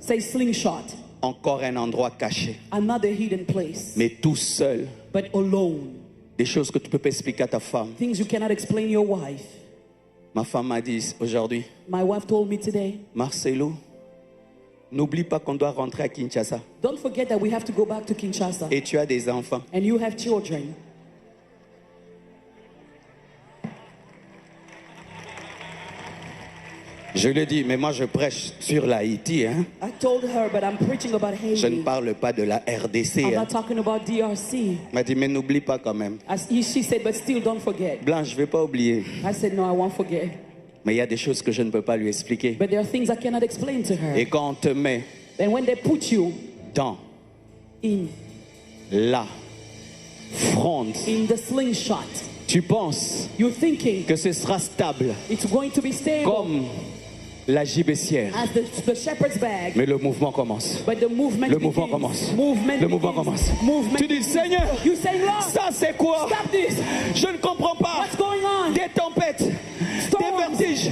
Say slingshot, encore un endroit caché, another hidden place, mais tout seul. but alone. Des choses que tu peux pas expliquer à ta femme. Things you cannot explain your wife. Ma femme m'a dit aujourd'hui, My wife told me today, Marcelo, n'oublie pas qu'on doit rentrer à Kinshasa. don't forget that we have to go back to Kinshasa. Et tu as des enfants. And you have children. Je lui ai dit, mais moi je prêche sur l'Haïti. Hein? I told her, but I'm preaching about Je ne Haiti. parle pas de la RDC. I'm Hein? not talking about DRC. Elle m'a dit, mais n'oublie pas quand même. She said, but still don't forget. Blanche, je ne vais pas oublier. I said, no, I won't forget. Mais il y a des choses que je ne peux pas lui expliquer. But there are things I cannot explain to her. Et quand on te met And when they put you dans in la fronde, the slingshot, tu penses you're thinking que ce sera stable it's going to be stable comme la gibecière. as the shepherd's bag. Mais le mouvement commence. But the movement Le mouvement begins. commence. Movement Le mouvement begins. commence. Movement Tu dis, begins. Seigneur, You say, Lord, ça c'est quoi? stop this. Je ne comprends pas. What's going on? Des tempêtes, Storms. des vertiges,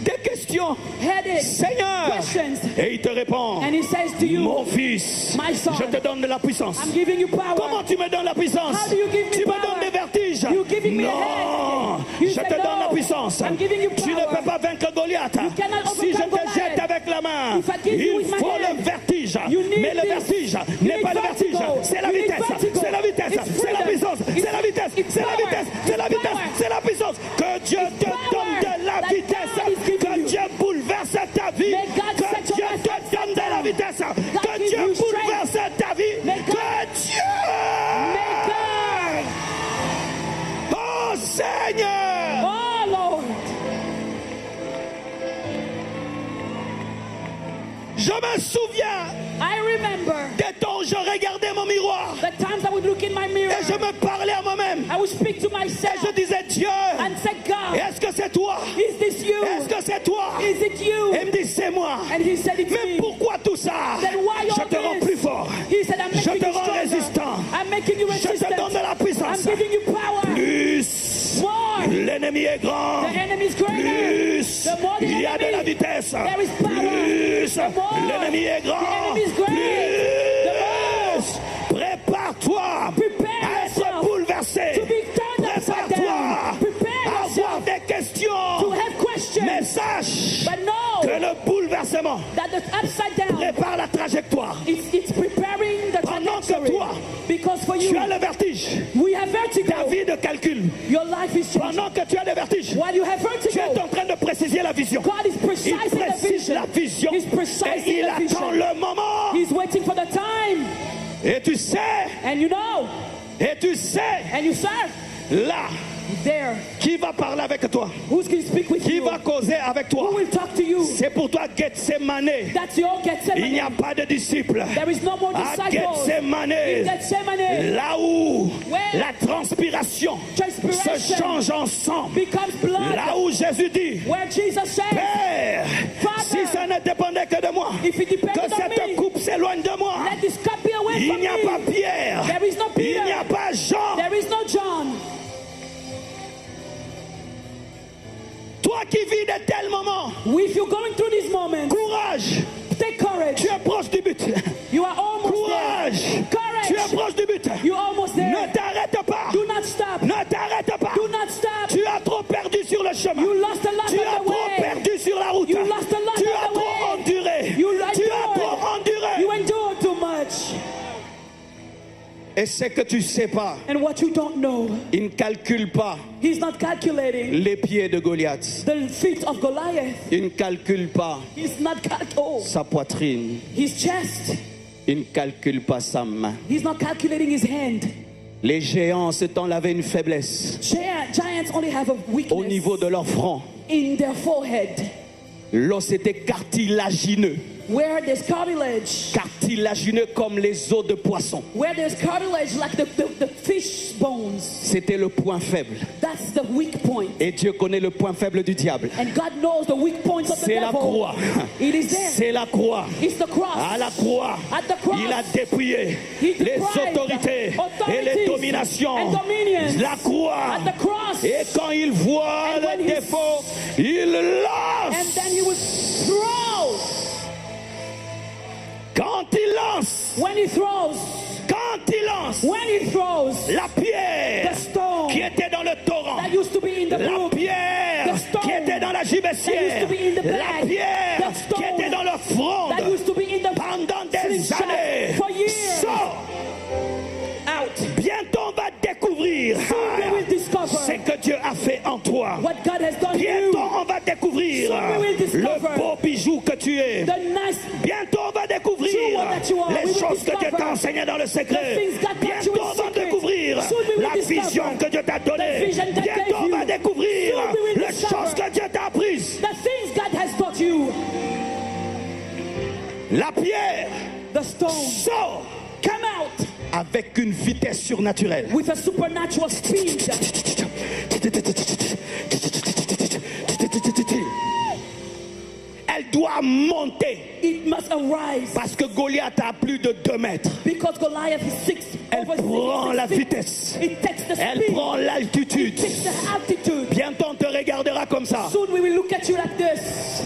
des questions. Headache. Seigneur. Questions. Et il te répond, And he says to you, mon fils, my son, je te donne de la puissance. I'm giving you power. Comment tu me donnes la puissance? How do you give me Tu me power? donnes des vertiges. You giving me a Non, headache. You je say te donne no. la puissance. I'm giving you Tu ne power. peux pas vaincre Goliath. You cannot Si je overcome te Goliath. jette avec la main, If I give you il with my faut hand, le vertige. you need Mais le this. vertige You n'est need pas le vertige, vertigo. c'est la You need vitesse. vertigo. C'est la vitesse, It's c'est la freedom. puissance, It's- c'est la vitesse, it's c'est la power. vitesse, c'est la It's vitesse, power. c'est la puissance. Que Dieu te power donne de la that vitesse, God is giving que you. Dieu bouleverse ta vie, May God que set your Dieu life te upside donne de la down. vitesse, God que give Dieu you strength. bouleverse ta vie, May God- que Dieu. May God. Oh Seigneur! Oh, Lord. Je me souviens I remember des temps où je regardais mon miroir the times I would look in my mirror. et je me parlais à moi-même. I would speak to Et myself je disais, Dieu, and say, God, est-ce que c'est toi? is this you? Est-ce que c'est toi? Is it you? Et il me dit, c'est moi. And he said, it's Mais me. pourquoi tout ça? Then why Je all te rends this? plus fort. He said, I'm Je making te you rends stronger. résistant. I'm making you Je te resistant. donne de la puissance. I'm giving you power. Plus More. l'ennemi est grand. The enemy is Plus vitesse, The more the il y a de enemy, la vitesse. there is power. Plus The more l'ennemi est grand, the enemy is great. plus prépare-toi Prepare à être yourself bouleversé. to be turned upside Prépare-toi down. Prepare à avoir yourself des to questions. have questions. Mais sache But know que le bouleversement that the upside down, prépare la trajectoire. it's preparing the Pendant que trajectory. toi, Because for tu you, as le vertige, we have ta vertigo. vie de calcul. Your life is changing. Pendant que tu as le vertige, While you have tu es vertigo, en train de préciser la vision. God is Il precising the précise vision. la vision He's et precising il the attend vision. le moment. He's waiting for the time. Et tu sais, And you know, and you serve. là, There. qui va parler avec toi? Who's going to speak with Qui you? va causer avec toi? Who will talk to you? C'est pour toi Gethsemane. That's your Il n'y Gethsemane. a pas de disciples. There is no more À disciples. In Gethsemane, Gethsemane, là où Where la transpiration transpiration se change ensemble. becomes blood. Là où Jésus dit, Where Jesus says, Père, Father, si ça ne dépendait que de moi, if it que depended on cette me, coupe s'éloigne de moi. let this cup be away Il from n'y a pas me. Pierre, There is no Peter. il n'y a pas Jean. There is no John. Toi qui vis de tels moments, If you're going through this moment, courage, take courage. tu es proche du but. You are almost Courage, there. tu es Courage. proche du but. You're almost there. Ne t'arrête pas. Do not stop. Ne t'arrête pas. Do not stop. Tu as trop perdu sur le chemin. You lost a lot Tu on as the trop way. perdu sur la route. You lost a lot Tu on as the trop way. enduré. You Tu as endured. trop enduré. You endure too much. Et c'est que tu sais pas, And what you don't know, il ne calcule pas he's not calculating les pieds de Goliath. the feet of Goliath. Il ne calcule pas He's not calculating sa poitrine. his chest. Il ne calcule pas sa main. He's not calculating his hand. Les géants, ce temps-là, avaient une faiblesse Giants only have a weakness au niveau de leur front. in their forehead, L'os était cartilagineux. where there's cartilage. Cartilagineux comme les os de poisson. Where there's cartilage, like the fish bones. C'était le point faible. That's the weak point. Et Dieu connaît le point faible du diable. And God knows the weak points of the C'est la devil. croix. It is there. C'est la croix. It's the cross. À la croix, At the cross, il a dépouillé he les deprived autorités et authorities les dominations. and dominions. La croix. At the cross. Et quand il voit And when le he- défaut, il lance. And then he will throw. Quand il lance, When he throws, la pierre the stone qui était dans le torrent, that used to be in the la brook, pierre the stone qui était dans la that used gibecière, to be in the la bag, pierre the stone qui était dans l'offrande that used to be in the pendant des slingshot années, for years. sort. Out. Bientôt on va découvrir Soon we will discover ce que Dieu a fait en toi. what God has done in Bientôt you. on va découvrir Soon we will discover le beau bijou que tu es. The nice Bientôt on va découvrir true one that you are. We les will choses que Dieu discover t'a enseignées dans le the secret. things God taught you Bientôt in on va secret. découvrir Soon we will la discover vision que Dieu t'a donnée. the vision that Bientôt gave on va you. découvrir Soon we will les discover choses que Dieu t'a apprises. the things God has taught you. La pierre The stone sort come out avec une vitesse surnaturelle. with a supernatural speed. Elle doit monter It must arise parce que Goliath a plus de 2 mètres. because Goliath is Elle over prend 6 la feet. vitesse. It takes the Elle speed. prend l'altitude. It takes the altitude. Bientôt on te regardera comme ça. Soon we will look at you like this.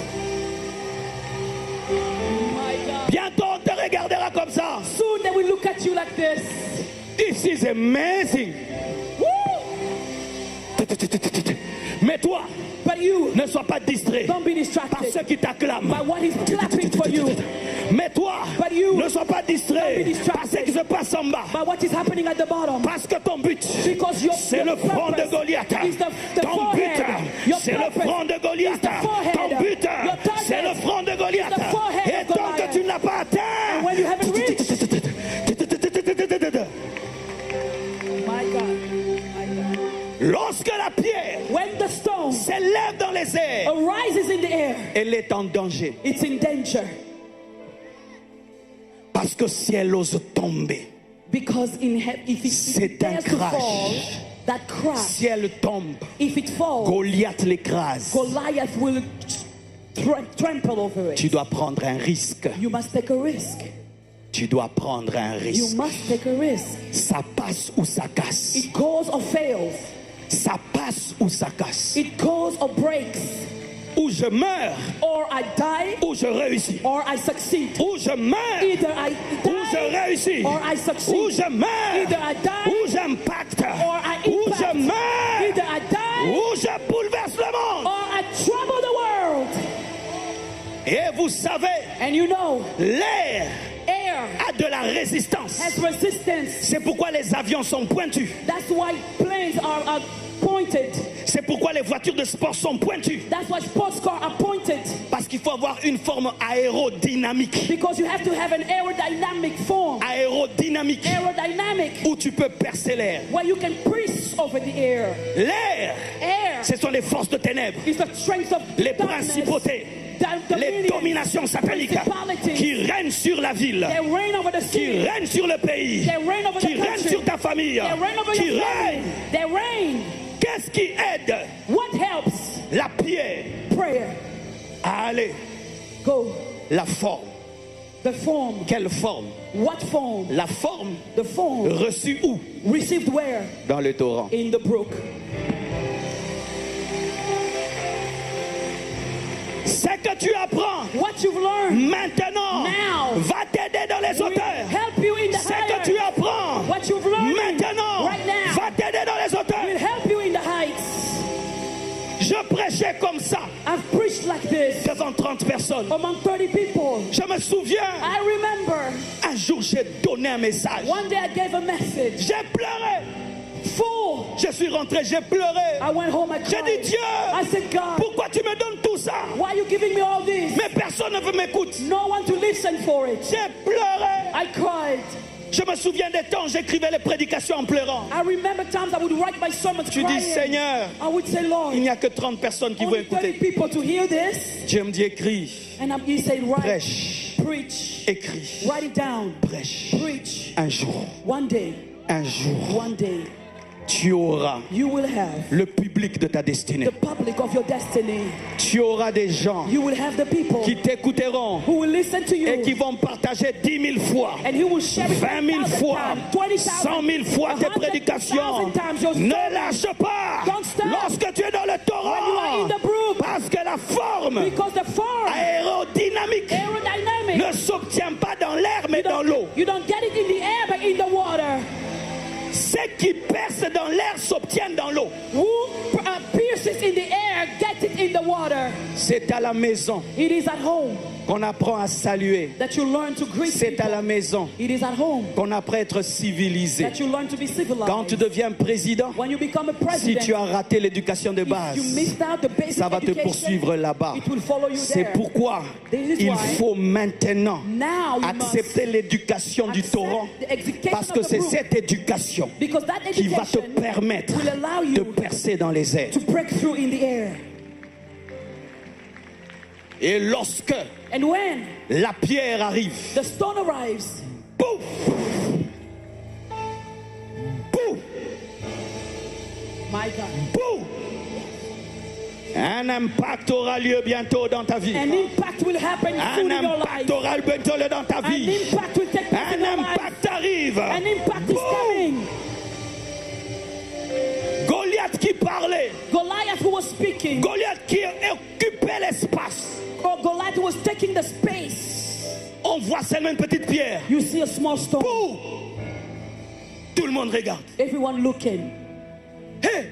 My God. Bientôt on te regardera comme ça. Soon they will look at you like this. This is amazing. Woo! Mais toi, But you, ne sois pas distrait don't be par distracted ceux qui t'acclament. by what is clapping for you, Mais toi, But you, ne sois pas distrait don't be distracted par ce qui se passe en bas. by what is happening at the bottom. Parce que ton but, Because your c'est le front de purpose Goliath. is the Ton forehead. but, Your c'est le purpose front de Goliath. is the forehead. Ton but, Your target c'est le front de Goliath. is the forehead Et of tant que Goliath. tu ne l'as pas atteint, And when you haven't reached, my God, my God. lorsque la pierre When the stone s'élève dans les airs, arises in the air, elle est en danger. it's in danger. Parce que si elle ose tomber, Because if C'est it dares to un crash. fall, that crash, si elle tombe, if it falls, Goliath l'écrase. Goliath will trample over it. Tu dois prendre un risque. You must take a risk. Tu dois prendre un You risque. must take a risk. Ça passe ou ça casse. It goes or fails. Ça passe ou ça casse. It goes or breaks. ou je meurs, or I die, ou je réussis. or I succeed. Ou je meurs, Either I ou je die, réussis. or I succeed. Ou je meurs, Either I die, ou j'impacte. or I Ou impact. je meurs, Either I die, ou je bouleverse le monde. or I trouble the world. Et vous savez, And you know, l'air air a de la résistance. has resistance. C'est pourquoi les avions sont pointus. That's why planes are pointed. C'est pourquoi les voitures de sport sont pointues. That's why sports cars are pointed. Parce qu'il faut avoir une forme aérodynamique. Because you have to have an aerodynamic form. Aérodynamique. Aerodynamic, Où tu peux percer l'air. where you can press over the air. L'air, Air ce sont les forces de ténèbres. is the strength of Les darkness. principautés. Les dominations sataniques qui règnent sur la ville, They reign over the qui city. règnent sur le pays, They reign over qui the règnent country. sur ta famille, They reign over qui your family. règnent. They reign. Qu'est-ce qui aide What helps? la pierre Prayer. à aller? Go. La forme. The form. Quelle forme? What form? La forme The form. reçue où? Received where? Dans le torrent. In the brook. Ce que tu apprends What you've learned maintenant Now. va t'aider dans les will hauteurs. help you in the Ce que tu higher. apprends What you've learned maintenant right now va t'aider dans les will hauteurs. help you in the heights. Je prêchais comme ça I've preached like this devant 30 personnes. among 30 people. Je me souviens, I remember un jour j'ai donné un message. one day I gave a message. J'ai pleuré. Fool. Je suis rentré, j'ai pleuré. I went home, I J'ai cried. dit, Dieu, I said, God, pourquoi tu me donnes tout ça? why are you giving me all this? Mais personne ne veut m'écouter. No one to listen for it. J'ai pleuré. I cried. Je me souviens des temps où j'écrivais les prédications en pleurant. I remember times I would write my sermons Tu crying. dis, Seigneur, I would say, Lord, il n'y a que 30 personnes qui vont only 30 écouter. people to hear this. Dieu me dit, écris, And you say, write, prêche, preach, écris, write it down, prêche. preach. Un jour, One day, un jour, tu auras you will have le public de ta destinée. the public of your destiny. Tu auras des gens You will have the people qui t'écouteront who will listen to you et qui vont partager 10 000 fois, and who will share it 20 000 10,000 fois, times, 20,000, 100 000 fois tes 100,000 prédications. times your Ne story. lâche pas Don't stop. lorsque tu es dans le When you are in torrent. the brook, Parce que la forme because the form, aérodynamique aerodynamic, ne s'obtient pas dans l'air mais dans l'eau. you don't get it in the air but in the water. Ce qui perce dans l'air s'obtient dans l'eau. Who pierces in the air gets it in the water. C'est à la maison It is at home qu'on apprend à saluer. that you learn to greet C'est à people. la maison It is at home qu'on apprend à être civilisé. that you learn to be civilized. Quand tu deviens président, When you become a si president, tu as raté l'éducation de if base, you missed out the basic ça va te education, poursuivre là-bas. it will follow you C'est there. pourquoi This is il why faut maintenant now you accepter l'éducation du accept torrent, the education parce que of the c'est brook. cette éducation Because that qui va te education permettre will allow de you percer dans les airs. to break through in the air. Et lorsque And when la pierre arrive, the stone arrives, pouf, pouf, my God, pouf, un impact aura lieu bientôt dans ta vie. an impact will happen soon Un in your impact life. aura lieu bientôt dans ta An vie. impact will take place in Un your life. impact arrive. An impact is Boum. coming. Goliath qui parlait, Goliath who was speaking, Goliath qui occupait l'espace. or Goliath who was taking the space. On voit seulement une petite pierre. You see a small stone. Pouf. Tout le monde regarde. Everyone looking. Hey.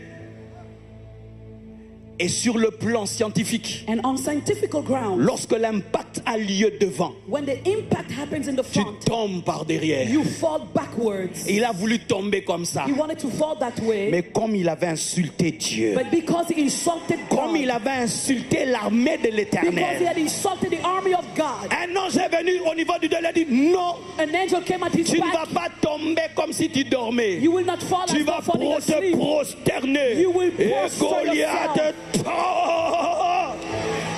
Et sur le plan scientifique, And on scientific ground, lorsque l'impact a lieu devant, when the impact happens in the tu front, tombes par derrière. you fall backwards. Et il a voulu tomber comme ça. He wanted to fall that way, Mais comme il avait insulté Dieu, but because he insulted comme God, il avait insulté l'armée de because he l'Éternel, had insulted the army of God, un ange est venu au niveau du dos, il a dit non, an angel came at his tu ne vas back. pas tomber comme si tu dormais. You will not fall Tu as vas though falling te asleep. prosterner. You will Et prostrate Goliath,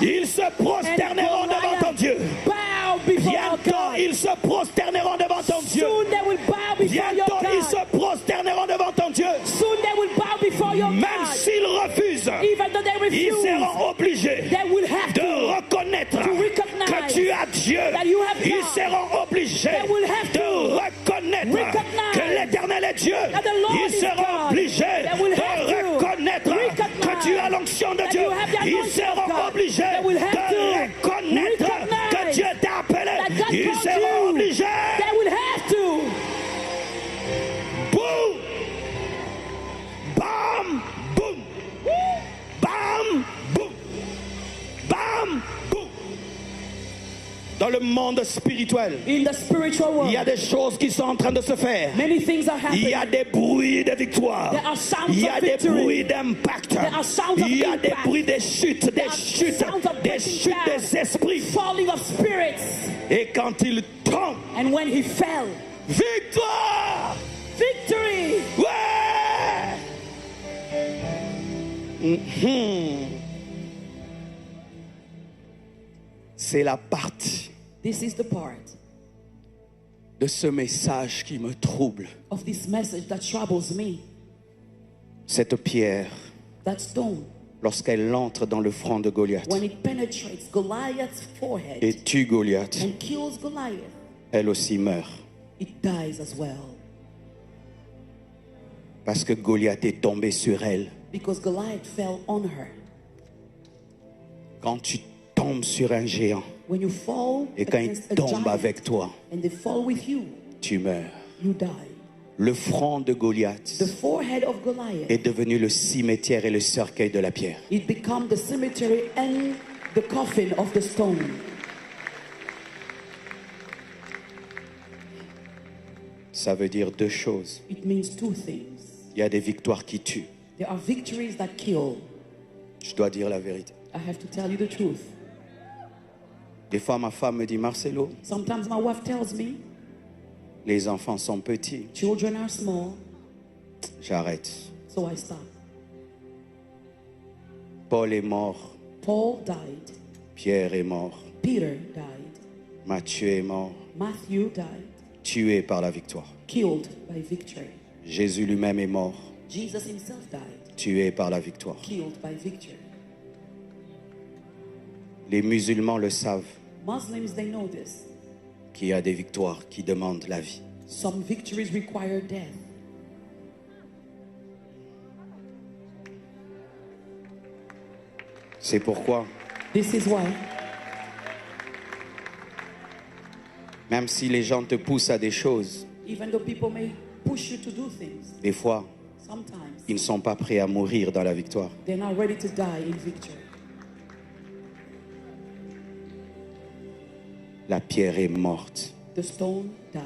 ils se prosterneront And devant ton Dieu. bow before our Bientôt, God. ils se prosterneront devant ton Dieu. Soon they will bow before your Bientôt, ils God. se prosterneront devant ton Dieu. Soon they will bow before your Même God. s'ils refusent, Even though they ils refuse, seront obligés they will have de to. reconnaître recognize que tu as Dieu. that you have Ils God. seront obligés They will have de to reconnaître recognize que l'Éternel est Dieu. that the Lord Ils is seront God. obligés They will have de to reconnaître recognize que tu as l'onction de that Dieu. you have the Ils anointing of seront God. obligés Dans le monde spirituel, In the spiritual il y a world, des choses qui sont en train de se faire. many things are Il y happening. a des bruits de victoire. There are sounds Il y a of des victory. bruits d'impact. There are sounds of Il y a des impact. bruits des chutes, des are chutes, sounds of des breaking chutes down. des esprits. Falling of spirits. Et quand il tombe, And when he fell, victoire! victory. Ouais! C'est la partie This is the part de ce message qui me trouble. of this message that troubles me. Cette pierre, That stone, lorsqu'elle entre dans le front de Goliath when it penetrates Goliath's forehead et tue Goliath, and kills Goliath, elle aussi meurt. it dies as well. Parce que Goliath est tombé sur elle. Because Goliath fell on her. Quand tu tombes sur un géant When you fall et quand il against a tombe giant avec toi, and they fall with you, tu meurs. you die. Le front de Goliath The forehead of Goliath, est devenu le cimetière et le cercueil de la pierre. it became the cemetery and the coffin of the stone. Ça veut dire deux choses. It means two things. Il y a des victoires qui tuent. There are victories that kill. Je dois dire la vérité. I have to tell you the truth. Des fois, ma femme me dit, Marcelo, Sometimes my wife tells me, les enfants sont petits. children are small, J'arrête. so I stop. Paul est mort. Paul died. Pierre est mort. Peter died. Matthieu est mort. Matthew died. Tué par la victoire. Killed by victory. Jésus lui-même est mort. Jesus himself died. Tué par la victoire. Killed by victory. Les musulmans le savent, Muslims, they know this. qu'il y a des victoires qui demandent la vie. Some victories require death. C'est pourquoi, This is why, même si les gens te poussent à des choses, even though people may push you to do things, des fois, sometimes ils ne sont pas prêts à mourir dans la victoire. they're not ready to die in victory. La pierre est morte. The stone died.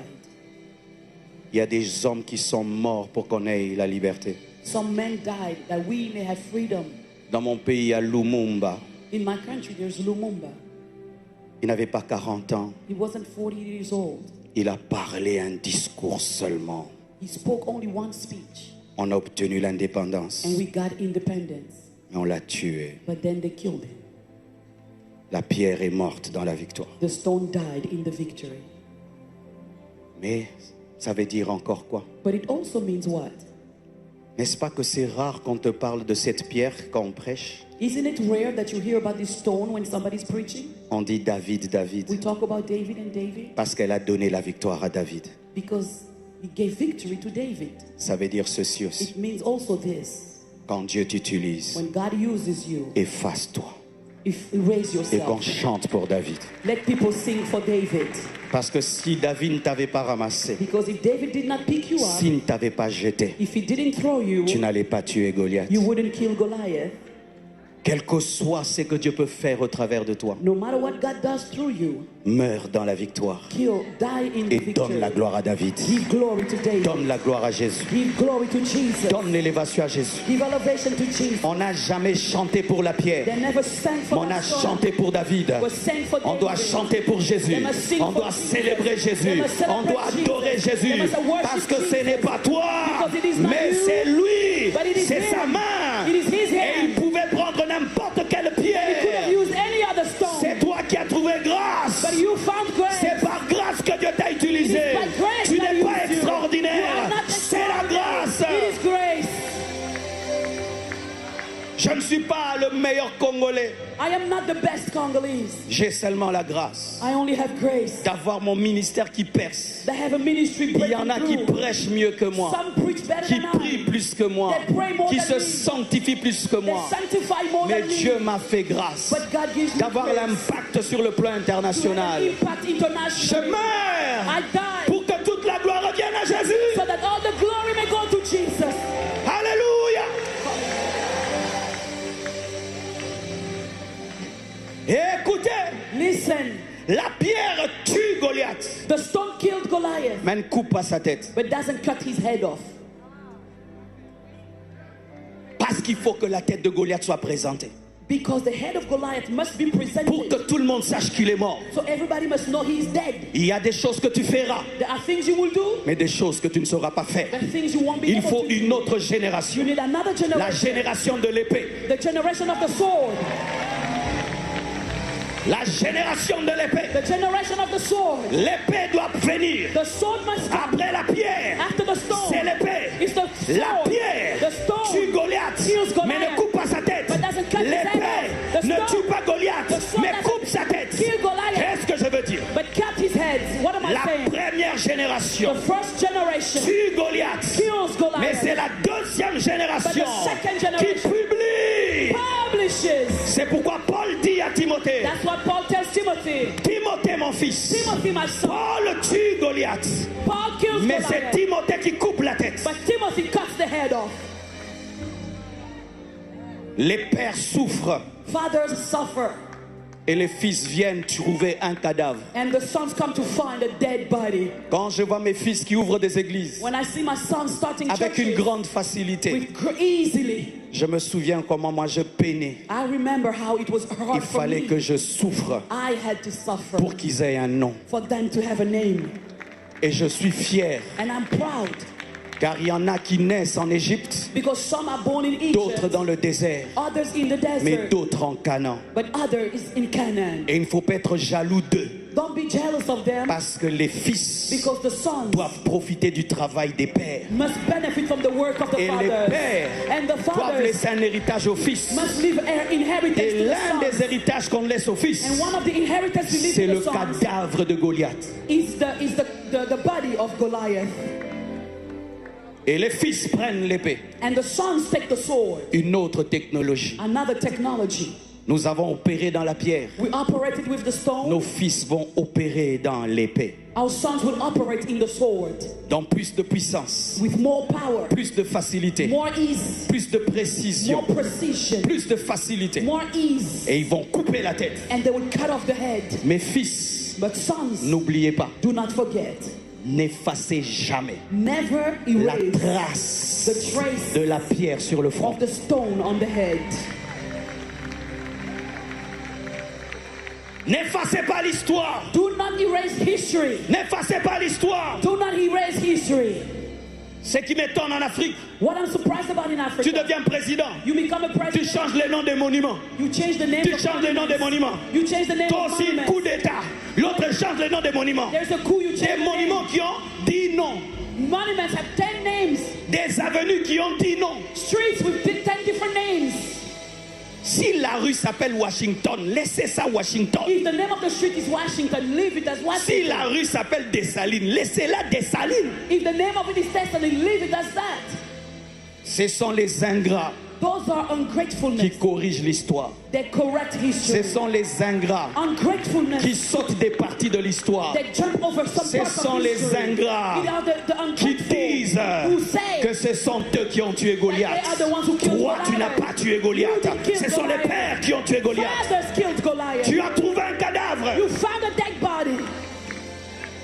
Il y a des hommes qui sont morts pour qu'on ait la liberté. Some men died that we may have freedom. Dans mon pays, à Lumumba, In my country, there's Lumumba. il n'avait pas 40 ans. He wasn't 40 years old. Il a parlé un discours seulement. He spoke only one speech, On a obtenu l'indépendance, and we got independence. mais on l'a tué. But then they killed him. La pierre est morte dans la victoire. The stone died in the victory. Mais ça veut dire encore quoi? But it also means what? N'est-ce pas que c'est rare qu'on te parle de cette pierre quand on prêche? Isn't it rare that you hear about this stone when somebody's preaching? On dit David, We David, talk about David and David parce qu'elle a donné la victoire à David. because he gave victory to David. Ça veut dire ceci aussi. It means also this. Quand Dieu t'utilise, When God uses you, efface-toi if you raise et qu'on yourself, chante pour David. let people sing for David. Parce que si David ne t'avait pas ramassé, Because if David did not pick you up, s'il ne t'avait pas jeté, if he didn't throw you, tu n'allais pas tuer Goliath. you wouldn't kill Goliath. Quel que soit ce que Dieu peut faire au travers de toi, No matter what God does through you, meurs dans la victoire die in the et victory. donne la gloire à David. Give glory to David. Donne la gloire à Jésus. Give glory to Jesus. Donne l'élévation à Jésus. Give elevation to Jesus. On n'a jamais chanté pour la pierre, They never sang mais for on a that stone. chanté pour David. But sang for On doit David. chanter pour Jésus. They must sing On for doit Jesus. célébrer They Jésus. must celebrate On doit Jesus. adorer They Jésus. must worship Parce que ce Jesus. n'est pas toi, Because it is not mais you, c'est lui. but it is C'est him. sa main. It is his Et hand. il pouvait prendre n'importe quelle He could have pierre. used any other stone. C'est toi qui as trouvé grâce. But you found grace. C'est par grâce que Dieu t'a utilisé. It is by grace Tu that n'es he pas used you. You extraordinaire. are not C'est la grâce. It is grace. Je ne suis pas le meilleur Congolais. I am not the best Congolese. J'ai seulement la grâce I only have grace. d'avoir mon ministère qui perce. They have a ministry Il y en a qui breaking through. prêchent mieux que moi, Some preach better qui than I. prient plus que moi, They pray more qui than se me. sanctifient plus que They moi. sanctify more Mais than me. Dieu m'a fait grâce But God gives me d'avoir grace. l'impact sur le plan To have international. an impact Je internationally. meurs I die pour que toute la gloire revienne à Jésus. so that all the glory may go to Jesus. Alléluia. Et écoutez, Listen, la pierre The stone killed Goliath, mais ne coupe pas sa tête. but doesn't cut his head off. Parce qu'il faut que la tête de Goliath soit présentée. Because the head of Goliath must be Pour que presented. tout le monde sache qu'il est mort. So everybody must know he is dead. Il y a des choses que tu feras, There are things you will do, mais des choses que tu ne sauras pas faire. there are things you won't be Il able faut to do. une autre génération. You need another La generation. génération de l'épée. The generation of the sword. La génération de l'épée. The generation of the sword. L'épée doit venir. The sword must come Après la pierre, after the stone. c'est l'épée. It's the La sword. pierre The stone tue Goliath, kills Goliath, mais ne coupe pas sa tête. but doesn't cut his head L'épée off. The ne stone- tue pas Goliath, the sword mais doesn't coupe sa tête. kill Goliath, Qu'est-ce que je veux dire? but cut his head. What am I La saying? première génération The first generation tue Goliath, kills mais c'est Goliath, la deuxième génération But the second qui generation- publie. publishes. C'est pourquoi Paul dit à Timothée, That's what Paul tells Timothy. Timothée mon fils, Timothy, my son. Paul tue Goliath, Paul kills mais c'est Goliath, Timothée qui coupe la tête. but Timothy cuts the head off. Les pères souffrent Fathers suffer, et les fils viennent trouver un cadavre. and the sons come to find a dead body. Quand je vois mes fils qui ouvrent des églises When I see my son starting avec une churches grande facilité, easily, je me souviens comment moi je peinais. I remember how it was Il hard for fallait me. que je souffre I had to suffer pour qu'ils aient un nom. for them to have a name. Et je suis fier, And I'm proud car il y en a qui naissent en Égypte, because some are born in d'autres Egypt, dans le désert, others in the mais desert, d'autres en Canaan. but others in Canaan. Et il ne faut pas être jaloux d'eux, Don't be jealous of them parce que les fils because the sons doivent profiter du travail des pères. must benefit from the work of the Et les fathers. pères And the doivent fathers laisser un héritage aux fils. must leave inheritance Et to the l'un des sons. héritages qu'on laisse aux fils, And one of the inheritances we leave c'est to le the sons cadavre de Goliath. is the body of Goliath. Et les fils prennent l'épée. And the sons take the sword. Une autre technologie. Another technology. Nous avons opéré dans la pierre. We operated with the stone. Nos fils vont opérer dans l'épée. Our sons will operate in the sword Dans plus de puissance, with more power, plus de facilité, more ease, plus de précision, more precision, plus de facilité. more ease. Et ils vont couper la tête. And they will cut off the head. Mes fils, But sons, n'oubliez pas, do not forget. n'effacez jamais Never la erase trace the trace de la pierre sur le front. of the stone on the head. N'effacez pas l'histoire. Do not erase history. N'effacez pas l'histoire. Do not erase history. Ce qui m'étonne en Afrique, What I'm surprised about in tu Africa, deviens président, you become a tu president, changes les noms des monuments. you change the name Tu of changes les noms des monuments. You change the name Toi of aussi, monuments. coup d'État. L'autre change les noms des monuments. There's a coup, you Des change the monuments name. qui ont 10 noms. Monuments have 10 names. Des avenues qui ont 10 noms. Streets with 10 different names. Si la rue s'appelle Washington, laissez ça Washington. If the name of the street is Washington, leave it as Si Washington. la rue s'appelle Dessalines, laissez-la Dessalines. If the name of it is Destiny, leave it as that. Ce sont les ingrats Those are qui ungratefulness. corrigent l'histoire. They correct Ce history. sont les ingrats Ungratefulness. qui sautent des parties de l'histoire. They jump over some Ce parts sont of les history. ingrats They are the qui ungrateful disent who say que ce sont eux qui ont tué Goliath. that they are the ones who killed Toi, tu Goliath. n'as pas tué Goliath. You didn't kill Ce sont les Goliath. pères qui ont tué Goliath. fathers killed Goliath. Tu as trouvé un cadavre. You found a dead body.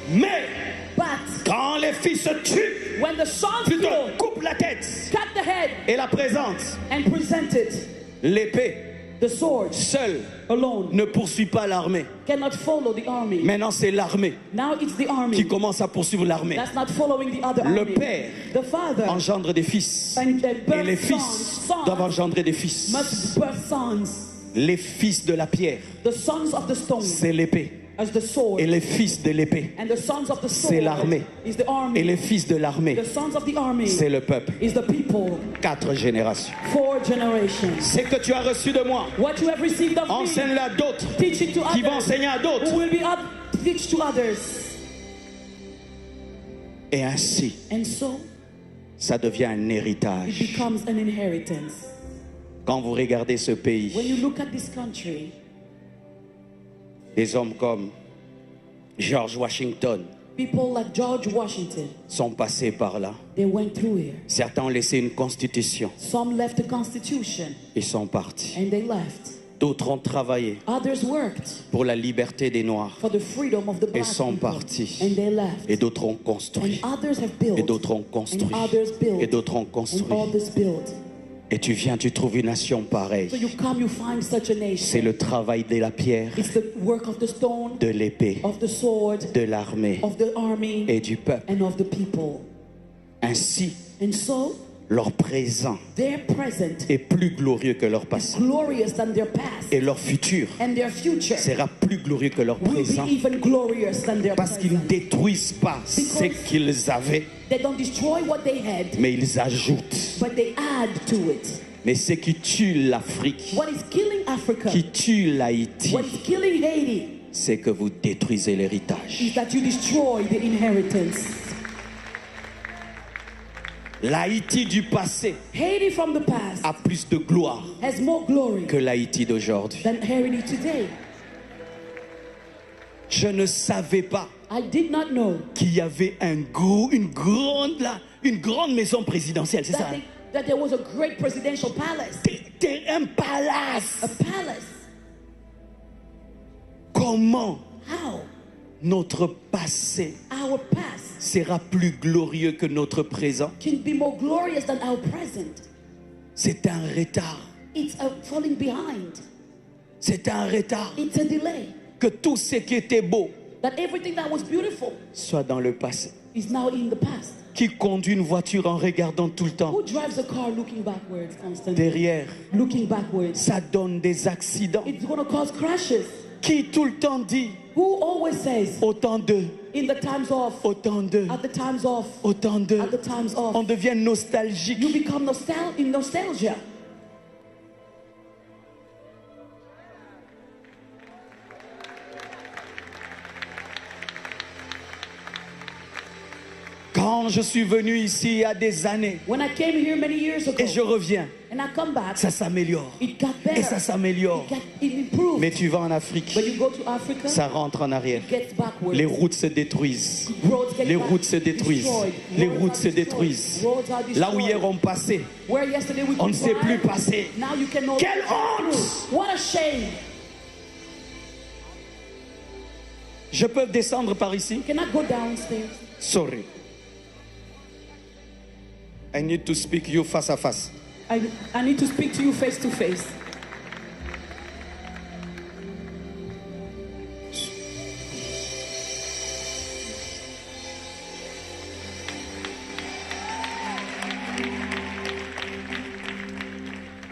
Mais But quand les fils se tuent, when the sons tu te kill, coupes la tête cut the head et la présentes. and present it. L'épée The sword seule alone ne poursuit pas l'armée. cannot follow the army. Maintenant, c'est l'armée Now it's the army qui commence à poursuivre l'armée. that's not following the other Le army. père The father engendre des fils. and Et les birth fils sons doivent engendrer des fils. must birth sons. Les fils de la pierre, The sons of the stone c'est l'épée. as the sword. Et les fils de l'épée, And the sons of the c'est sword l'armée. is the army. Et les fils de l'armée, The sons of the army c'est le peuple. is the people. 4 générations. 4 generations. C'est que tu as reçu de moi. What you have received of me, Enseigne-le à d'autres teach it to qui vont others enseigner à d'autres. who will be teach to others. Et ainsi, And so ça devient un it héritage. becomes an inheritance. Quand vous regardez ce When pays, you look at this country, des hommes comme George Washington people like George Washington, sont passés par là. they went through here. Certains ont laissé une constitution. Some left the Constitution Ils sont partis. and they left. D'autres ont travaillé Others worked pour la liberté des Noirs for the freedom of the et black sont people. partis. And they left. Et d'autres ont construit. And others have built. Et d'autres ont construit. And others built. Et d'autres ont And construit. others built. Et tu viens, tu trouves une nation pareille. So you come, you find such a nation. C'est le travail de la pierre, It's the work of the stone, de l'épée, of the sword, de l'armée of the army, et du peuple. and of the people. Ainsi, And so, leur présent their present est plus glorieux que leur passé. glorious than their past, Et leur futur and their future sera plus glorieux que leur will présent. be even glorious than their Parce qu'ils ne present. détruisent pas ce qu'ils avaient, They don't destroy what they had, mais ils ajoutent. but they add to it. Mais ce qui tue l'Afrique, What is killing Africa, qui tue l'Haïti, what is killing Haiti, c'est que vous détruisez l'héritage. is that you destroy the inheritance. L'Haïti du passé Haiti from the past a plus de gloire has more glory que l'Haïti d'aujourd'hui. than Haiti today. Je ne savais pas I did not know qu'il y avait une grande maison présidentielle, c'est ça? that there was a great presidential palace. Un palace. A palace. Comment How? notre passé Our past sera plus glorieux que notre présent? can be more glorious than our present. C'est un retard. It's a falling behind. C'est un retard. It's a delay. Que tout ce qui était beau That everything that was beautiful soit dans le passé. is now in the past. Qui conduit une voiture en regardant tout le temps Who drives a car looking backwards constantly? derrière? Looking backwards. Ça donne des accidents. It's going to cause crashes. Qui tout le temps dit Who always says, autant d'eux, in the times of, autant d'eux, at the times of, autant d'eux. at the times of, On devient nostalgique. you become in nostalgia. Quand je suis venu ici il y a des années When I came here many years ago, et je reviens, and I come back, ça s'améliore. it got Et ça better. s'améliore. It improved. Mais tu vas en Afrique, But you go to Africa, ça rentre en arrière. it gets backwards. Les routes se détruisent. Roads get Les routes se détruisent. destroyed. Les Roads routes are se destroyed. détruisent. Roads are Là où destroyed. hier on passait, Where yesterday we on could ne sait plus drive, passer. now you can no Quelle honte! through. What a shame. Je peux descendre par ici? Can I go downstairs? Sorry. I need to speak you face à face. I need to speak to you face to face.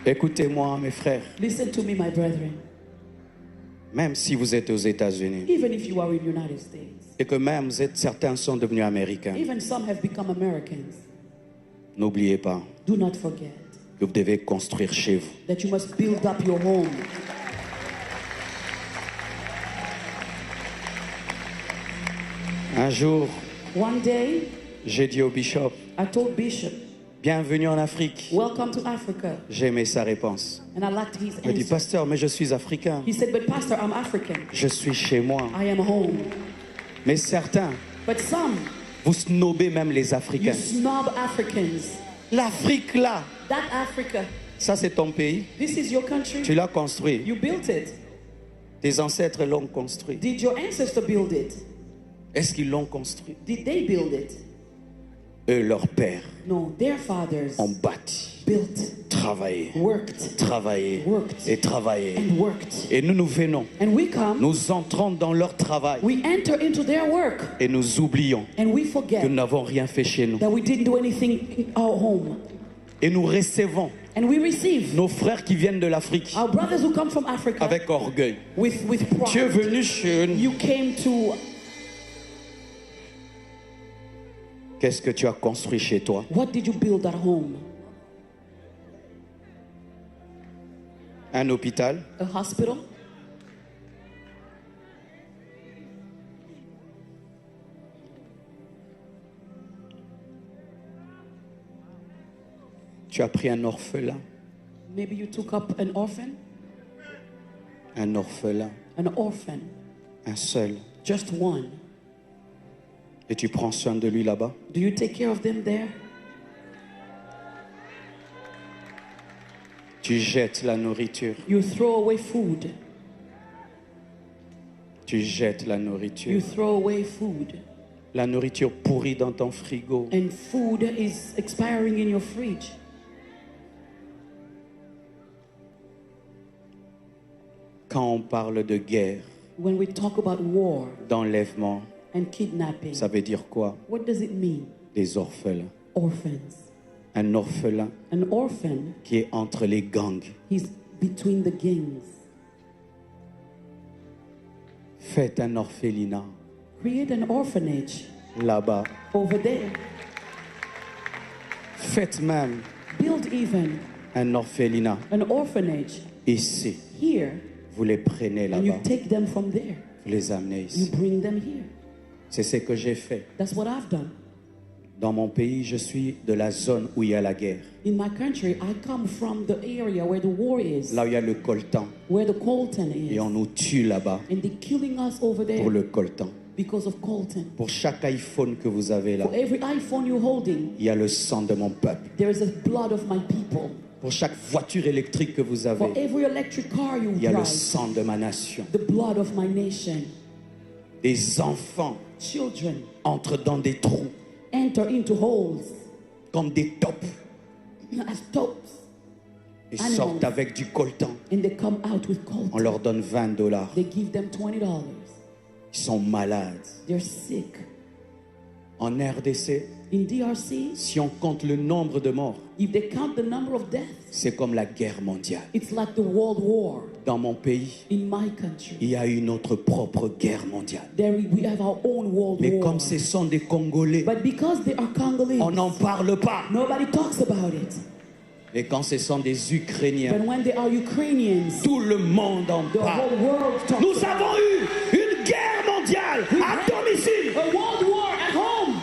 Écoutez-moi, mes frères. Listen to me, my brethren. Même si vous êtes aux États-Unis Even if you are in the United States, et que même certains sont devenus américains, even some have become Americans, n'oubliez pas do not forget que vous devez construire chez vous. that you must build up your home. Un jour, One day, j'ai dit au bishop, I told Bishop, bienvenue en Afrique. welcome to Africa. J'ai aimé sa réponse. And I liked his Il m'a dit, answer. pasteur, mais je suis africain. He said, but Pastor, I'm African. Je suis chez moi. I am home. Mais certains, But some, vous snobez même les you Africains. snob Africans. L'Afrique, là, That Africa, ça c'est ton pays. this is your country. Tu l'as construit. You built it. Tes ancêtres l'ont construit. Did your ancestor build it? Est-ce qu'ils l'ont construit? Did they build it? Eux, leurs pères, No, their fathers ont bâti, built, travaillé, worked, travaillé Worked. et travaillé. and worked. Et nous venons, And we come, nous entrons dans leur travail we enter into their work, et nous oublions and we que forget nous n'avons rien fait chez nous. that we didn't do anything in our home. Et nous recevons And we receive nos frères qui viennent de l'Afrique our brothers who come from Africa avec orgueil. with Tu es pride. venu chez nous. You came to, Qu'est-ce que tu as construit chez toi? what did you build at home? Un hôpital, A hospital? tu as pris un orphelin, Maybe you took up an orphan? un orphelin, An orphan, un seul, just one. et tu prends soin de lui là-bas. Do you take care of them there? Tu jettes la nourriture. You throw away food. Tu jettes la You nourriture. throw away food. La nourriture pourrie dans ton frigo. And food is expiring in your fridge. Quand on parle de guerre, When we talk about war d'enlèvement, and kidnapping, ça veut dire quoi? what does it mean? Des orphelins. Orphans. Un orphelin An orphan, qui est entre les gangs. he's between the gangs. Faites un orphelinat Create an orphanage là-bas. over there. Faites même Build even un orphelinat an orphanage ici. here, Vous les prenez and you là-bas. take them from there. Vous les amenez You ici. bring them here. C'est ce que j'ai fait. That's what I've done. Dans mon pays, je suis de la zone où il y a la guerre. In my country, I come from the area where the war is, Là où il y a le coltan. where the coltan Et is. on nous tue là-bas And they're killing us over pour there le coltan. because of coltan. Pour chaque iPhone que vous avez là, For every iPhone you're holding, il y a le sang de mon peuple. there is the blood of my people. Pour chaque voiture électrique que vous For avez, every electric car you il y a le drive, sang de ma nation. the blood of my nation. Des enfants Children entrent dans des trous enter into holes comme des taupes as tops, et Animals. sortent avec du coltan. and they come out with On coltan. leur donne $20. They give them $20. Ils sont malades. They're sick. En RDC, In DRC, si on compte le nombre de morts, if they count the number of deaths, c'est comme la guerre mondiale. it's like the World War. Dans mon pays, In my country, il y a eu notre propre guerre mondiale. we have our own World Mais War. comme ce sont des Congolais, But because they are Congolese, on n'en parle pas. nobody talks about it. Et quand ce sont des Ukrainiens, But when they are Ukrainians, tout le monde en the parle. whole world talks Nous about avons eu une guerre mondiale à domicile. it. A world war at home.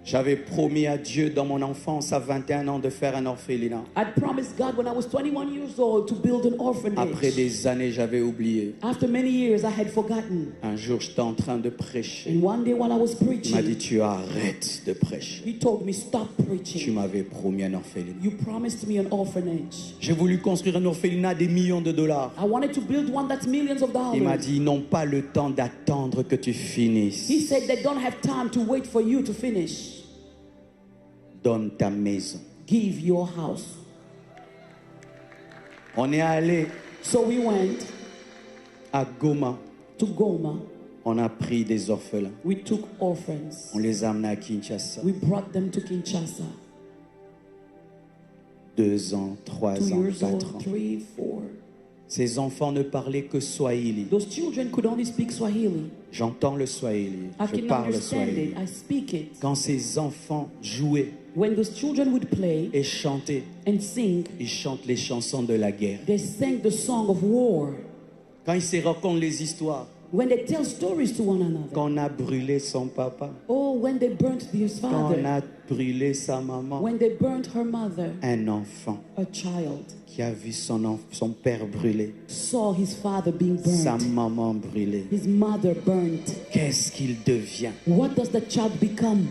J'avais promis à Dieu dans mon enfance à 21 ans de faire un orphelinat. I promised God when I was 21 years old to build an orphanage. Après des années, j'avais oublié. After many years, I had forgotten. Un jour, j'étais en train de prêcher. And one day while I was Il m'a dit, preaching, tu arrêtes de prêcher. he told me, stop Tu preaching. m'avais promis un orphelinat. You promised me an orphanage. J'ai voulu construire un orphelinat des millions de dollars. I wanted to build one that's millions of Il m'a dollars. dit, ils n'ont pas le temps d'attendre que tu finisses. He said they don't have time to wait for you to finish. Donne ta maison. Give your house. On est allé So we went à Goma. to Goma. On a pris des orphelins. We took orphans. On les a amenés à Kinshasa. We brought them to Kinshasa. 2 ans, 3 2 ans, years 4 old, ans. 3, 4. Ces enfants ne parlaient que Swahili. Those children could only speak Swahili. J'entends le Swahili. I Je can parle understand Swahili. it. I speak it. Quand ces enfants jouaient When those children would play et chantaient, and sing, ils chantent les chansons de la guerre. they sang the song of war. Quand ils se racontent les histoires, When they tell stories to one another. quand on a brûlé son papa, Oh, when they burnt his quand on father. a brûlé sa maman, When they burnt her mother. un enfant A child qui a vu son père brûlé, saw his father being sa burnt. maman brûlée. His mother burnt. Qu'est-ce qu'il devient? What does the child become?